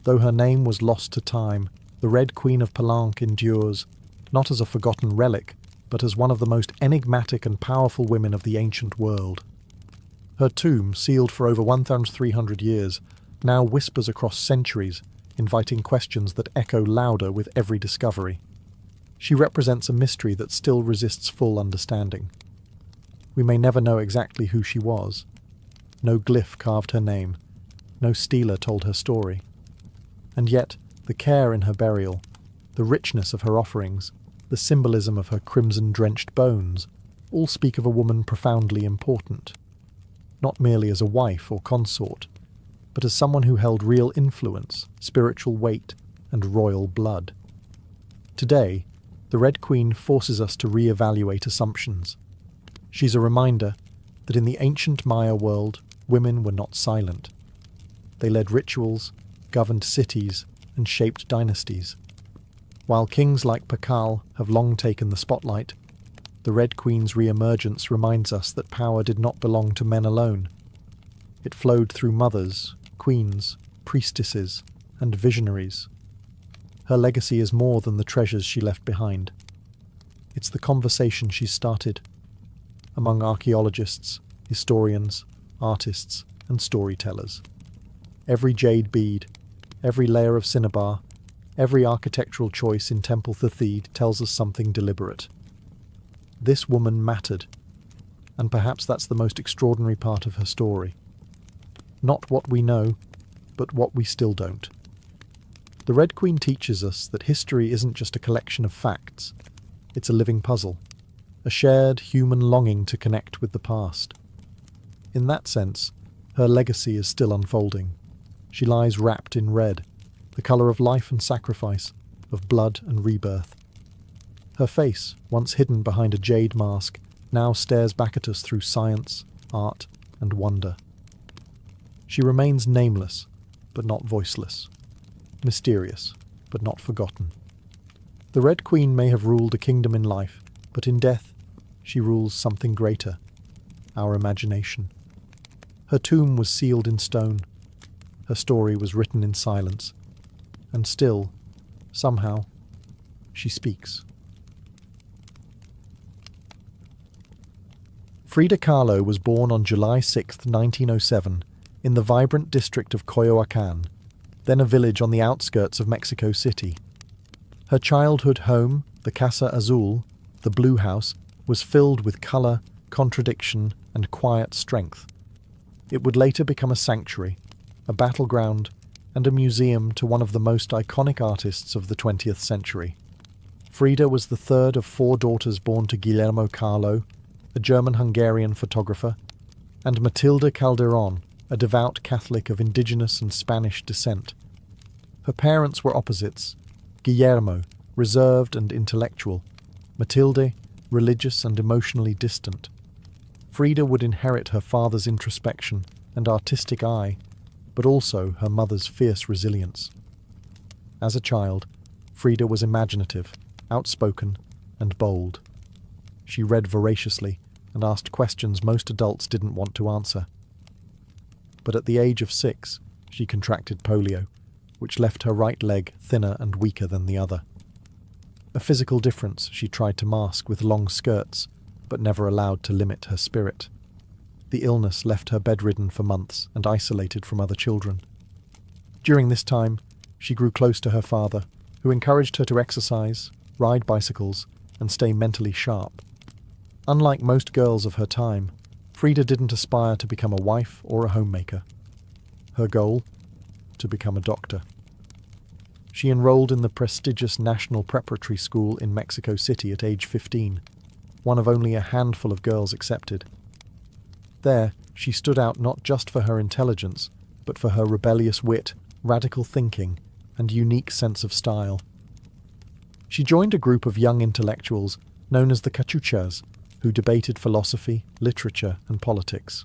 Though her name was lost to time, the Red Queen of Palenque endures, not as a forgotten relic, but as one of the most enigmatic and powerful women of the ancient world. Her tomb, sealed for over 1,300 years, now whispers across centuries, inviting questions that echo louder with every discovery. She represents a mystery that still resists full understanding. We may never know exactly who she was. No glyph carved her name, no stela told her story. And yet, the care in her burial, the richness of her offerings, the symbolism of her crimson-drenched bones, all speak of a woman profoundly important. Not merely as a wife or consort, but as someone who held real influence, spiritual weight, and royal blood. Today, the Red Queen forces us to re-evaluate assumptions. She's a reminder that in the ancient Maya world, women were not silent. They led rituals, governed cities, and shaped dynasties. While kings like Pakal have long taken the spotlight, the Red Queen's re-emergence reminds us that power did not belong to men alone. It flowed through mothers, queens, priestesses, and visionaries. Her legacy is more than the treasures she left behind. It's the conversation she started among archaeologists, historians, artists, and storytellers. Every jade bead, every layer of cinnabar, every architectural choice in Temple Thethid tells us something deliberate. This woman mattered, and perhaps that's the most extraordinary part of her story. Not what we know, but what we still don't. The Red Queen teaches us that history isn't just a collection of facts, it's a living puzzle, a shared human longing to connect with the past. In that sense, her legacy is still unfolding. She lies wrapped in red, the colour of life and sacrifice, of blood and rebirth. Her face, once hidden behind a jade mask, now stares back at us through science, art, and wonder. She remains nameless, but not voiceless. Mysterious, but not forgotten. The Red Queen may have ruled a kingdom in life, but in death, she rules something greater, our imagination. Her tomb was sealed in stone. Her story was written in silence. And still, somehow, she speaks. Frida Kahlo was born on July 6, 1907, in the vibrant district of Coyoacán, then a village on the outskirts of Mexico City. Her childhood home, the Casa Azul, the Blue House, was filled with colour, contradiction, and quiet strength. It would later become a sanctuary, a battleground, and a museum to one of the most iconic artists of the 20th century. Frida was the third of 4 daughters born to Guillermo Kahlo, a German-Hungarian photographer, and Matilde Calderón, a devout Catholic of indigenous and Spanish descent. Her parents were opposites: Guillermo, reserved and intellectual; Matilde, religious and emotionally distant. Frida would inherit her father's introspection and artistic eye, but also her mother's fierce resilience. As a child, Frida was imaginative, outspoken, and bold. She read voraciously and asked questions most adults didn't want to answer. But at the age of 6, she contracted polio, which left her right leg thinner and weaker than the other. A physical difference she tried to mask with long skirts, but never allowed to limit her spirit. The illness left her bedridden for months and isolated from other children. During this time, she grew close to her father, who encouraged her to exercise, ride bicycles, and stay mentally sharp. Unlike most girls of her time, Frida didn't aspire to become a wife or a homemaker. Her goal? To become a doctor. She enrolled in the prestigious National Preparatory School in Mexico City at age 15, one of only a handful of girls accepted. There, she stood out not just for her intelligence, but for her rebellious wit, radical thinking, and unique sense of style. She joined a group of young intellectuals known as the Cachuchas, who debated philosophy, literature, and politics.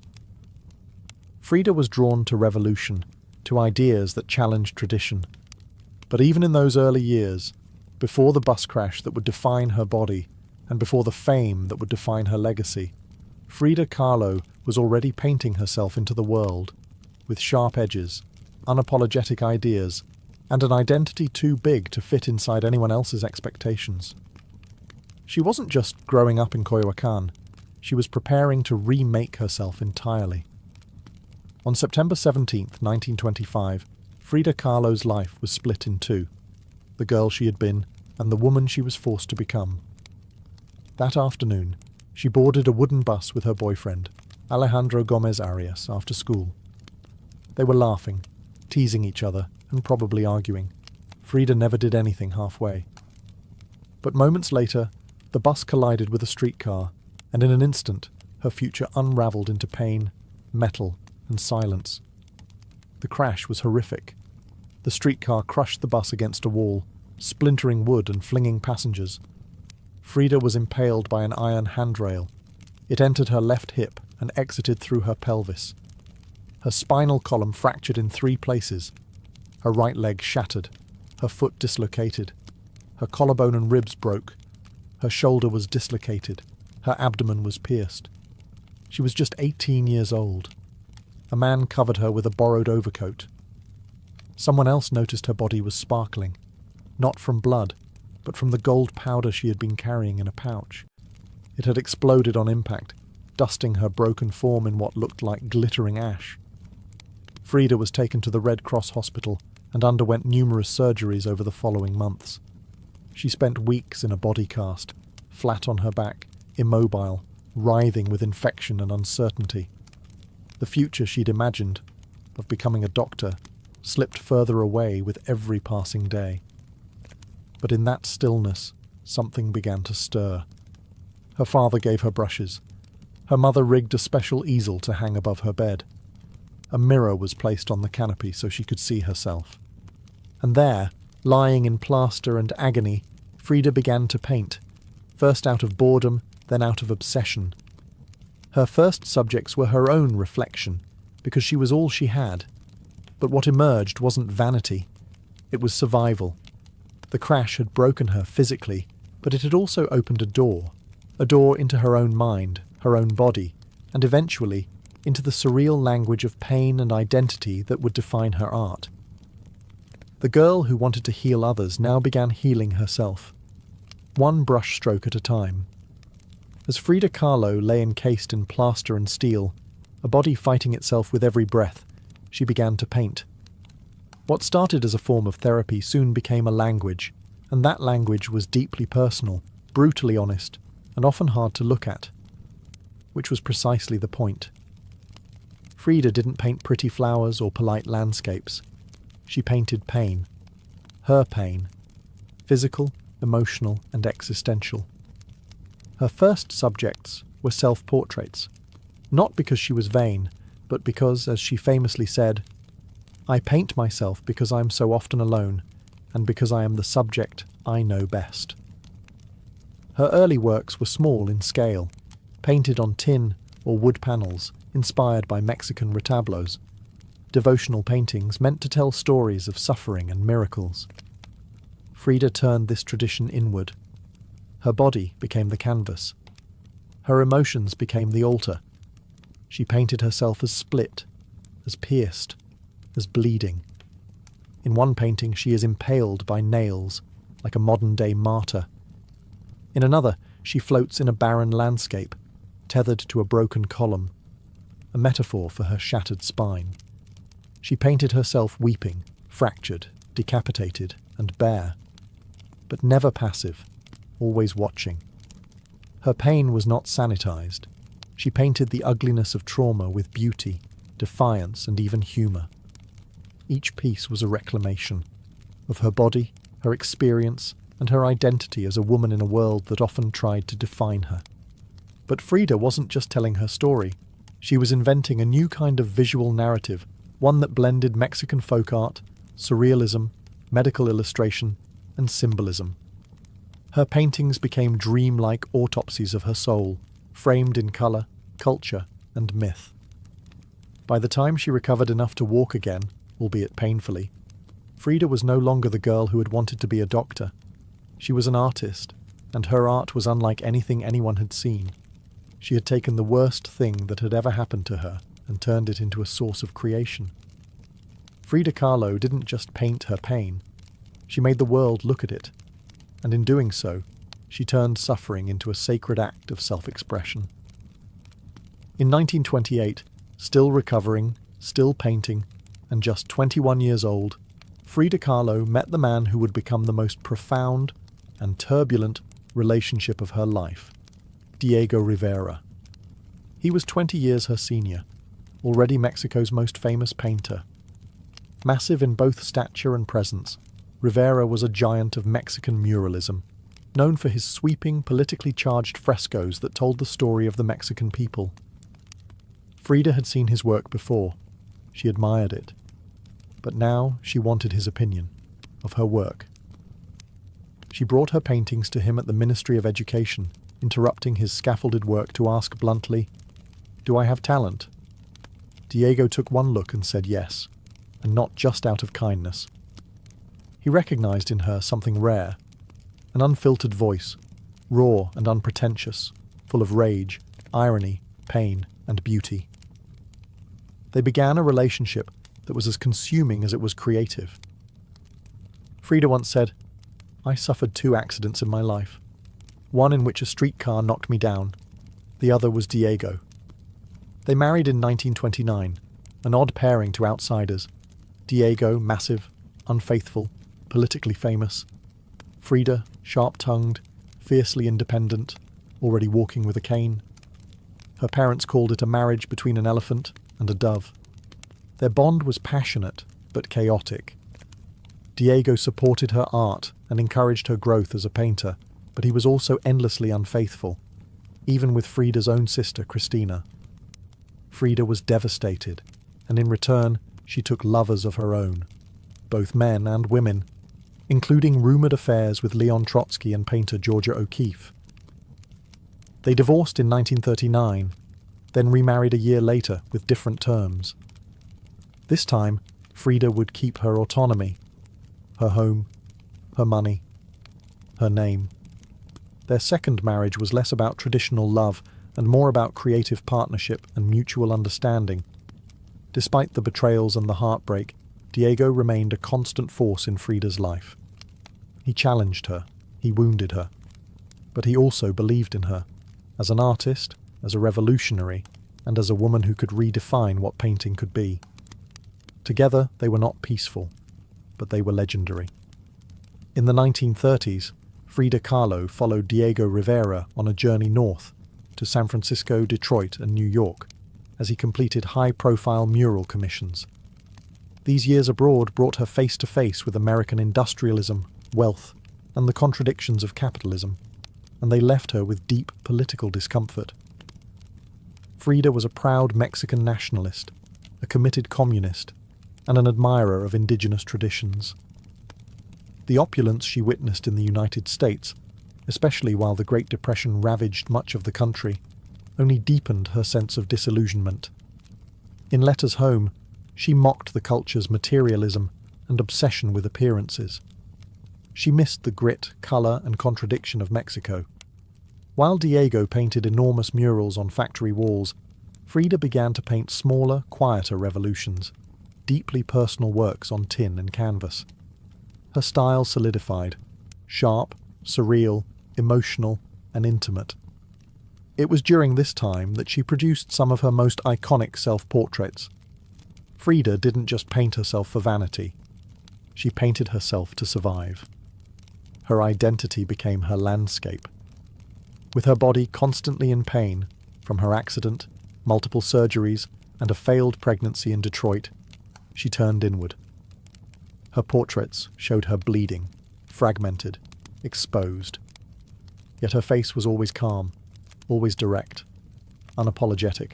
Frida was drawn to revolution, to ideas that challenged tradition. But even in those early years, before the bus crash that would define her body, and before the fame that would define her legacy, Frida Kahlo was already painting herself into the world, with sharp edges, unapologetic ideas, and an identity too big to fit inside anyone else's expectations. She wasn't just growing up in Coyoacán, she was preparing to remake herself entirely. On September 17, 1925, Frida Kahlo's life was split in two: the girl she had been and the woman she was forced to become. That afternoon, she boarded a wooden bus with her boyfriend, Alejandro Gomez Arias, after school. They were laughing, teasing each other, and probably arguing. Frida never did anything halfway. But moments later, the bus collided with a streetcar, and in an instant, her future unraveled into pain, metal, and silence. The crash was horrific. The streetcar crushed the bus against a wall, splintering wood and flinging passengers. Frida was impaled by an iron handrail. It entered her left hip and exited through her pelvis. Her spinal column fractured in 3 places. Her right leg shattered, her foot dislocated. Her collarbone and ribs broke. Her shoulder was dislocated. Her abdomen was pierced. She was just 18 years old. A man covered her with a borrowed overcoat. Someone else noticed her body was sparkling, not from blood, but from the gold powder she had been carrying in a pouch. It had exploded on impact, dusting her broken form in what looked like glittering ash. Frida was taken to the Red Cross hospital and underwent numerous surgeries over the following months. She spent weeks in a body cast, flat on her back, immobile, writhing with infection and uncertainty. The future she'd imagined, of becoming a doctor, slipped further away with every passing day. But in that stillness, something began to stir. Her father gave her brushes. Her mother rigged a special easel to hang above her bed. A mirror was placed on the canopy so she could see herself. And there, lying in plaster and agony, Frida began to paint, first out of boredom, then out of obsession. Her first subjects were her own reflection, because she was all she had. But what emerged wasn't vanity. It was survival. The crash had broken her physically, but it had also opened a door into her own mind, her own body, and eventually into the surreal language of pain and identity that would define her art. The girl who wanted to heal others now began healing herself. one brush stroke at a time. As Frida Kahlo lay encased in plaster and steel, a body fighting itself with every breath, she began to paint. What started as a form of therapy soon became a language, and that language was deeply personal, brutally honest, and often hard to look at. Which was precisely the point. Frida didn't paint pretty flowers or polite landscapes. She painted pain. Her pain. Physical, emotional, and existential. Her first subjects were self-portraits, not because she was vain, but because, as she famously said, "I paint myself because I am so often alone, and because I am the subject I know best." Her early works were small in scale, painted on tin or wood panels, inspired by Mexican retablos, devotional paintings meant to tell stories of suffering and miracles. Frida turned this tradition inward. Her body became the canvas. Her emotions became the altar. She painted herself as split, as pierced, as bleeding. In one painting, she is impaled by nails, like a modern-day martyr. In another, she floats in a barren landscape, tethered to a broken column, a metaphor for her shattered spine. She painted herself weeping, fractured, decapitated, and bare, but never passive, always watching. Her pain was not sanitized. She painted the ugliness of trauma with beauty, defiance, and even humor. Each piece was a reclamation of her body, her experience, and her identity as a woman in a world that often tried to define her. But Frida wasn't just telling her story. She was inventing a new kind of visual narrative, one that blended Mexican folk art, surrealism, medical illustration, and symbolism. Her paintings became dreamlike autopsies of her soul, framed in color, culture, and myth. By the time she recovered enough to walk again, albeit painfully, Frida was no longer the girl who had wanted to be a doctor. She was an artist, and her art was unlike anything anyone had seen. She had taken the worst thing that had ever happened to her and turned it into a source of creation. Frida Kahlo didn't just paint her pain. She made the world look at it, and in doing so, she turned suffering into a sacred act of self-expression. In 1928, still recovering, still painting, and just 21 years old, Frida Kahlo met the man who would become the most profound and turbulent relationship of her life, Diego Rivera. He was 20 years her senior, already Mexico's most famous painter. Massive in both stature and presence, Rivera was a giant of Mexican muralism, known for his sweeping, politically charged frescoes that told the story of the Mexican people. Frida had seen his work before. She admired it. But now she wanted his opinion of her work. She brought her paintings to him at the Ministry of Education, interrupting his scaffolded work to ask bluntly, "Do I have talent?" Diego took one look and said yes, and not just out of kindness. He recognized in her something rare, an unfiltered voice, raw and unpretentious, full of rage, irony, pain, and beauty. They began a relationship that was as consuming as it was creative. Frida once said, "I suffered 2 accidents in my life. One in which a streetcar knocked me down. The other was Diego." They married in 1929, an odd pairing to outsiders. Diego, massive, unfaithful, politically famous. Frida, sharp-tongued, fiercely independent, already walking with a cane. Her parents called it a marriage between an elephant and a dove. Their bond was passionate, but chaotic. Diego supported her art and encouraged her growth as a painter, but he was also endlessly unfaithful, even with Frida's own sister, Christina. Frida was devastated, and in return, she took lovers of her own, both men and women, including rumoured affairs with Leon Trotsky and painter Georgia O'Keeffe. They divorced in 1939, then remarried a year later with different terms. This time, Frida would keep her autonomy, her home, her money, her name. Their second marriage was less about traditional love and more about creative partnership and mutual understanding. Despite the betrayals and the heartbreak, Diego remained a constant force in Frida's life. He challenged her, he wounded her, But he also believed in her, as an artist, as a revolutionary, and as a woman who could redefine what painting could be. Together, they were not peaceful, but they were legendary. In the 1930s, Frida Kahlo followed Diego Rivera on a journey north to San Francisco, Detroit, and New York, as he completed high-profile mural commissions. These years abroad brought her face-to-face with American industrialism, wealth, and the contradictions of capitalism, and they left her with deep political discomfort. Frida was a proud Mexican nationalist, a committed communist, and an admirer of indigenous traditions. The opulence she witnessed in the United States, especially while the Great Depression ravaged much of the country, only deepened her sense of disillusionment. In letters home, she mocked the culture's materialism and obsession with appearances. She missed the grit, colour, and contradiction of Mexico. While Diego painted enormous murals on factory walls, Frida began to paint smaller, quieter revolutions, deeply personal works on tin and canvas. Her style solidified, sharp, surreal, emotional, and intimate. It was during this time that she produced some of her most iconic self-portraits. Frida didn't just paint herself for vanity. She painted herself to survive. Her identity became her landscape. With her body constantly in pain, from her accident, multiple surgeries, and a failed pregnancy in Detroit, she turned inward. Her portraits showed her bleeding, fragmented, exposed. Yet her face was always calm, always direct, unapologetic.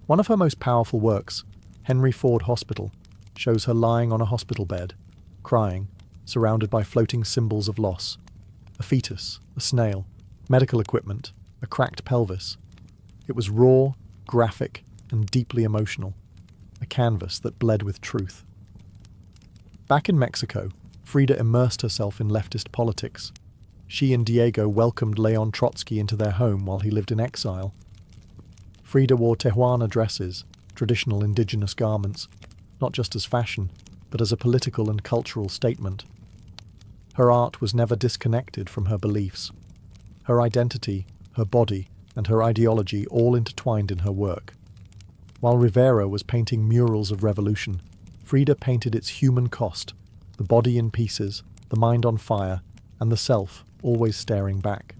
One of her most powerful works, Henry Ford Hospital, shows her lying on a hospital bed, crying, surrounded by floating symbols of loss. A fetus, a snail, medical equipment, a cracked pelvis. It was raw, graphic, and deeply emotional, a canvas that bled with truth. Back in Mexico, Frida immersed herself in leftist politics. She and Diego welcomed Leon Trotsky into their home while he lived in exile. Frida wore Tehuana dresses, traditional indigenous garments, not just as fashion, but as a political and cultural statement. Her art was never disconnected from her beliefs. Her identity, her body, and her ideology all intertwined in her work. While Rivera was painting murals of revolution, Frida painted its human cost, the body in pieces, the mind on fire, and the self always staring back.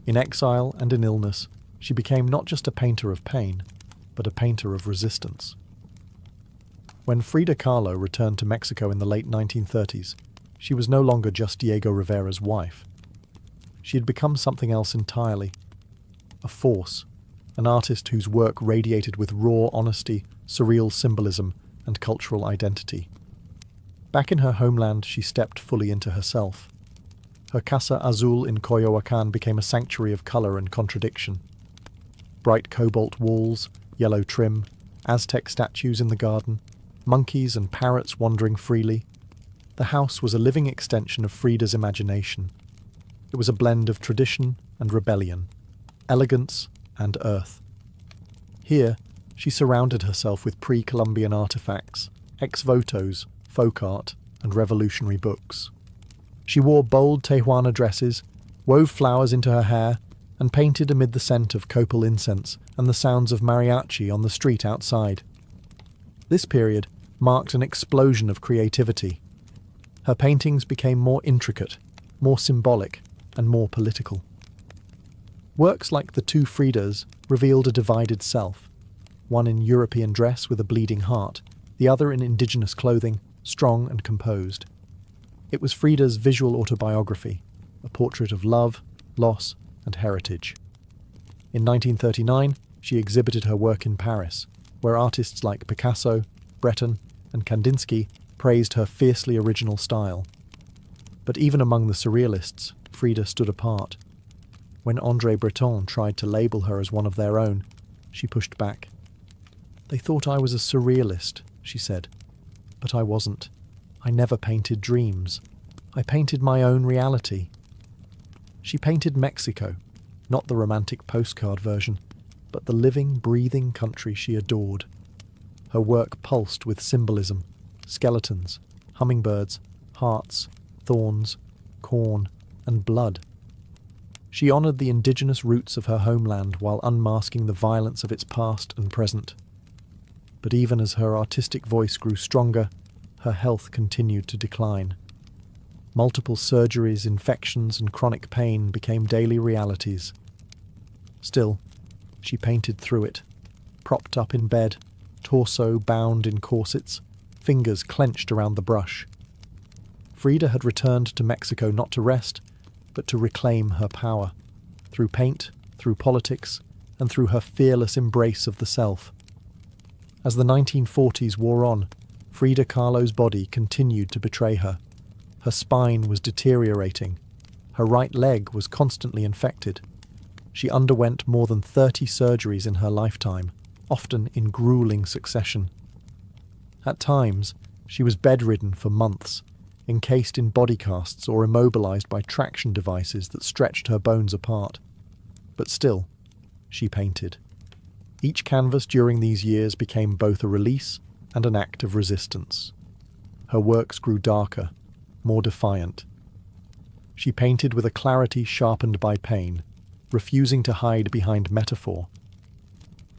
In exile and in illness, she became not just a painter of pain, but a painter of resistance. When Frida Kahlo returned to Mexico in the late 1930s, she was no longer just Diego Rivera's wife. She had become something else entirely. A force, an artist whose work radiated with raw honesty, surreal symbolism, and cultural identity. Back in her homeland, she stepped fully into herself. Her Casa Azul in Coyoacán became a sanctuary of colour and contradiction. Bright cobalt walls, yellow trim, Aztec statues in the garden, monkeys and parrots wandering freely. The house was a living extension of Frida's imagination. It was a blend of tradition and rebellion, elegance and earth. Here, she surrounded herself with pre-Columbian artifacts, ex-votos, folk art, and revolutionary books. She wore bold Tehuana dresses, wove flowers into her hair, and painted amid the scent of copal incense and the sounds of mariachi on the street outside. This period marked an explosion of creativity. Her paintings became more intricate, more symbolic, and more political. Works like the two Fridas revealed a divided self, one in European dress with a bleeding heart, the other in indigenous clothing, strong and composed. It was Frida's visual autobiography, a portrait of love, loss, and heritage. In 1939, she exhibited her work in Paris, where artists like Picasso, Breton, and Kandinsky praised her fiercely original style. But even among the surrealists, Frida stood apart. When André Breton tried to label her as one of their own, she pushed back. "They thought I was a surrealist," she said. "But I wasn't. I never painted dreams. I painted my own reality." She painted Mexico, not the romantic postcard version, but the living, breathing country she adored. Her work pulsed with symbolism, skeletons, hummingbirds, hearts, thorns, corn, and blood. She honored the indigenous roots of her homeland while unmasking the violence of its past and present. But even as her artistic voice grew stronger, her health continued to decline. Multiple surgeries, infections, and chronic pain became daily realities. Still, she painted through it, propped up in bed, torso bound in corsets, fingers clenched around the brush. Frida had returned to Mexico not to rest, but to reclaim her power, through paint, through politics, and through her fearless embrace of the self. As the 1940s wore on, Frida Kahlo's body continued to betray her. Her spine was deteriorating. Her right leg was constantly infected. She underwent more than 30 surgeries in her lifetime, often in grueling succession. At times, she was bedridden for months, encased in body casts or immobilized by traction devices that stretched her bones apart. But still, she painted. Each canvas during these years became both a release and an act of resistance. Her works grew darker, more defiant. She painted with a clarity sharpened by pain, refusing to hide behind metaphor.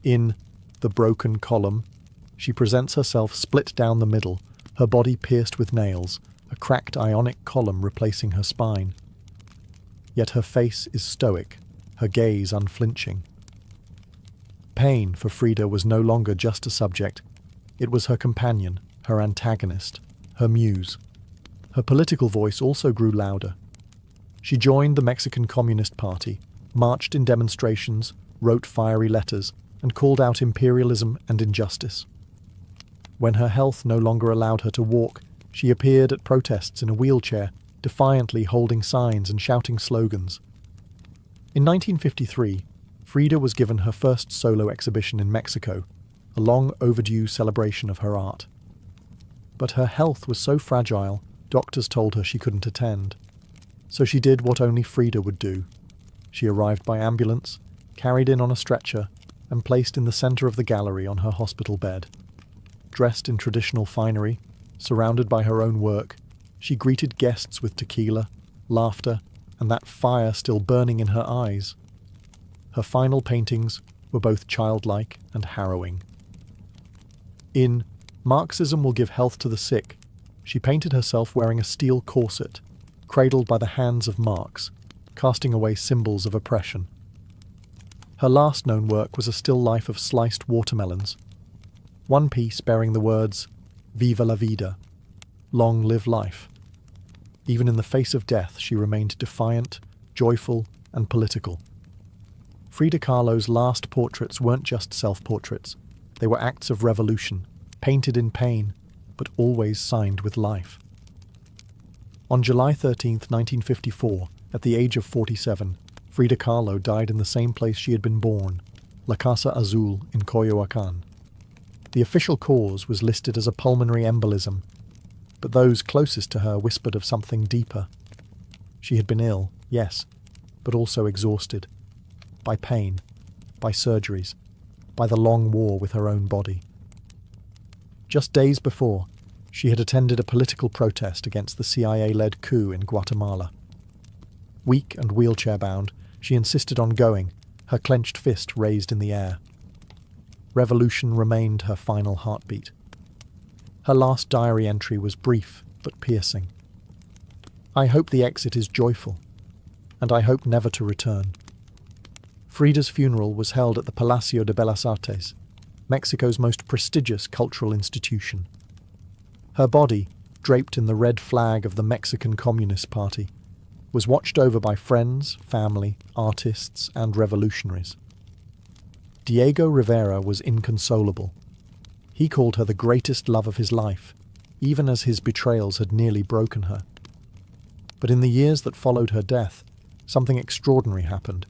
In The Broken Column, she presents herself split down the middle, her body pierced with nails, a cracked ionic column replacing her spine. Yet her face is stoic, her gaze unflinching. Pain for Frida was no longer just a subject. It was her companion, her antagonist, her muse. Her political voice also grew louder. She joined the Mexican Communist Party, marched in demonstrations, wrote fiery letters, and called out imperialism and injustice. When her health no longer allowed her to walk, she appeared at protests in a wheelchair, defiantly holding signs and shouting slogans. In 1953, Frida was given her first solo exhibition in Mexico, a long overdue celebration of her art. But her health was so fragile, doctors told her she couldn't attend. So she did what only Frida would do. She arrived by ambulance, carried in on a stretcher, and placed in the center of the gallery on her hospital bed. Dressed in traditional finery, surrounded by her own work, she greeted guests with tequila, laughter, and that fire still burning in her eyes. Her final paintings were both childlike and harrowing. In Marxism Will Give Health to the Sick, she painted herself wearing a steel corset, cradled by the hands of Marx, casting away symbols of oppression. Her last known work was a still life of sliced watermelons, one piece bearing the words, "Viva la vida," long live life. Even in the face of death, she remained defiant, joyful, and political. Frida Kahlo's last portraits weren't just self-portraits. They were acts of revolution, painted in pain, but always signed with life. On July 13, 1954, at the age of 47, Frida Kahlo died in the same place she had been born, La Casa Azul in Coyoacán. The official cause was listed as a pulmonary embolism, but those closest to her whispered of something deeper. She had been ill, yes, but also exhausted. By pain, by surgeries, by the long war with her own body. Just days before, she had attended a political protest against the CIA-led coup in Guatemala. Weak and wheelchair-bound, she insisted on going, her clenched fist raised in the air. Revolution remained her final heartbeat. Her last diary entry was brief but piercing. "I hope the exit is joyful, and I hope never to return." Frida's funeral was held at the Palacio de Bellas Artes, Mexico's most prestigious cultural institution. Her body, draped in the red flag of the Mexican Communist Party, was watched over by friends, family, artists, and revolutionaries. Diego Rivera was inconsolable. He called her the greatest love of his life, even as his betrayals had nearly broken her. But in the years that followed her death, something extraordinary happened.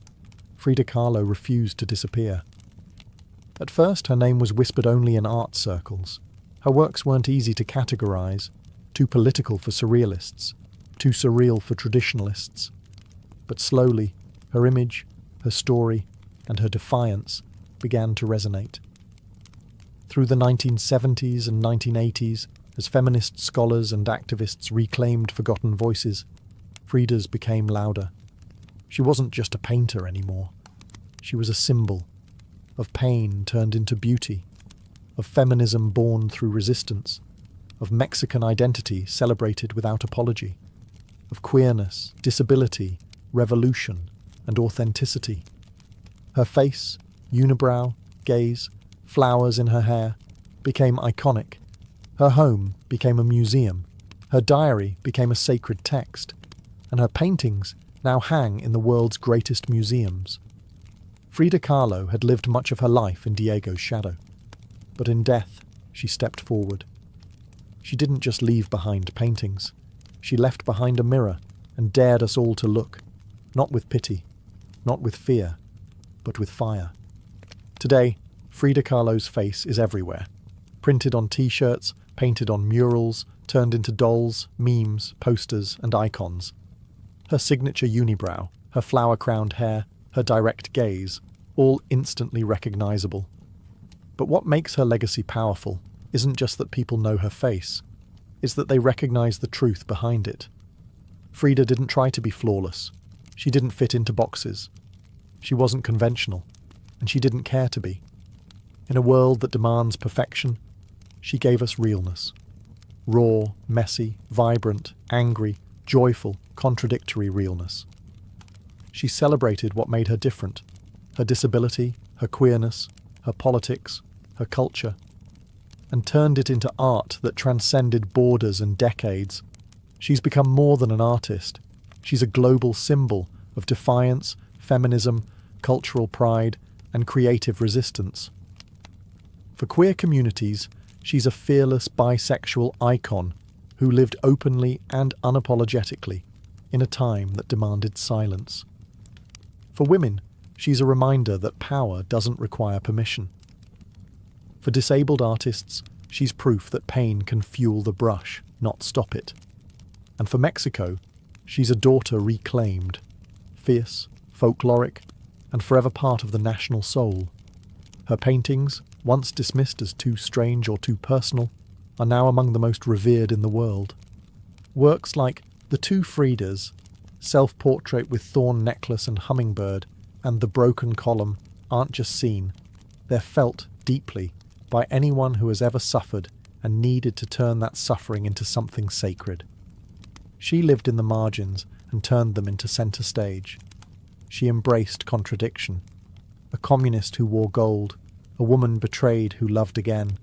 Frida Kahlo refused to disappear. At first, her name was whispered only in art circles. Her works weren't easy to categorize, too political for surrealists, too surreal for traditionalists. But slowly, her image, her story, and her defiance began to resonate. Through the 1970s and 1980s, as feminist scholars and activists reclaimed forgotten voices, Frida's became louder. She wasn't just a painter anymore. She was a symbol of pain turned into beauty, of feminism born through resistance, of Mexican identity celebrated without apology, of queerness, disability, revolution, and authenticity. Her face, unibrow, gaze, flowers in her hair, became iconic. Her home became a museum. Her diary became a sacred text. And her paintings now hang in the world's greatest museums. Frida Kahlo had lived much of her life in Diego's shadow. But in death, she stepped forward. She didn't just leave behind paintings. She left behind a mirror and dared us all to look, not with pity, not with fear, but with fire. Today, Frida Kahlo's face is everywhere. Printed on t-shirts, painted on murals, turned into dolls, memes, posters, and icons. Her signature unibrow, her flower-crowned hair, her direct gaze, all instantly recognizable. But what makes her legacy powerful isn't just that people know her face, it's that they recognize the truth behind it. Frida didn't try to be flawless. She didn't fit into boxes. She wasn't conventional, and she didn't care to be. In a world that demands perfection, she gave us realness. Raw, messy, vibrant, angry, joyful, contradictory realness. She celebrated what made her different: her disability, her queerness, her politics, her culture, and turned it into art that transcended borders and decades. She's become more than an artist. She's a global symbol of defiance, feminism, cultural pride, and creative resistance. For queer communities, she's a fearless bisexual icon who lived openly and unapologetically in a time that demanded silence. For women, she's a reminder that power doesn't require permission. For disabled artists, she's proof that pain can fuel the brush, not stop it. And for Mexico, she's a daughter reclaimed, fierce, folkloric, and forever part of the national soul. Her paintings, once dismissed as too strange or too personal, are now among the most revered in the world. Works like The Two Fridas, Self-Portrait with Thorn Necklace and Hummingbird, and The Broken Column aren't just seen, they're felt deeply by anyone who has ever suffered and needed to turn that suffering into something sacred. She lived in the margins and turned them into centre stage. She embraced contradiction. A communist who wore gold, a woman betrayed who loved again,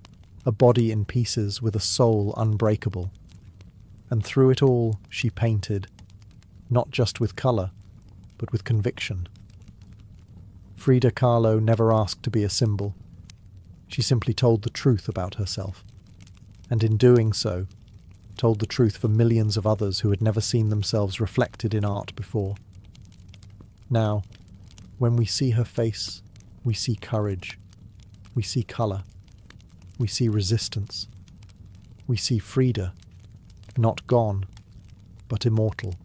a body in pieces with a soul unbreakable. And through it all, she painted, not just with colour, but with conviction. Frida Kahlo never asked to be a symbol. She simply told the truth about herself, and in doing so, told the truth for millions of others who had never seen themselves reflected in art before. Now, when we see her face, we see courage, we see colour, we see resistance, we see Frida, not gone, but immortal.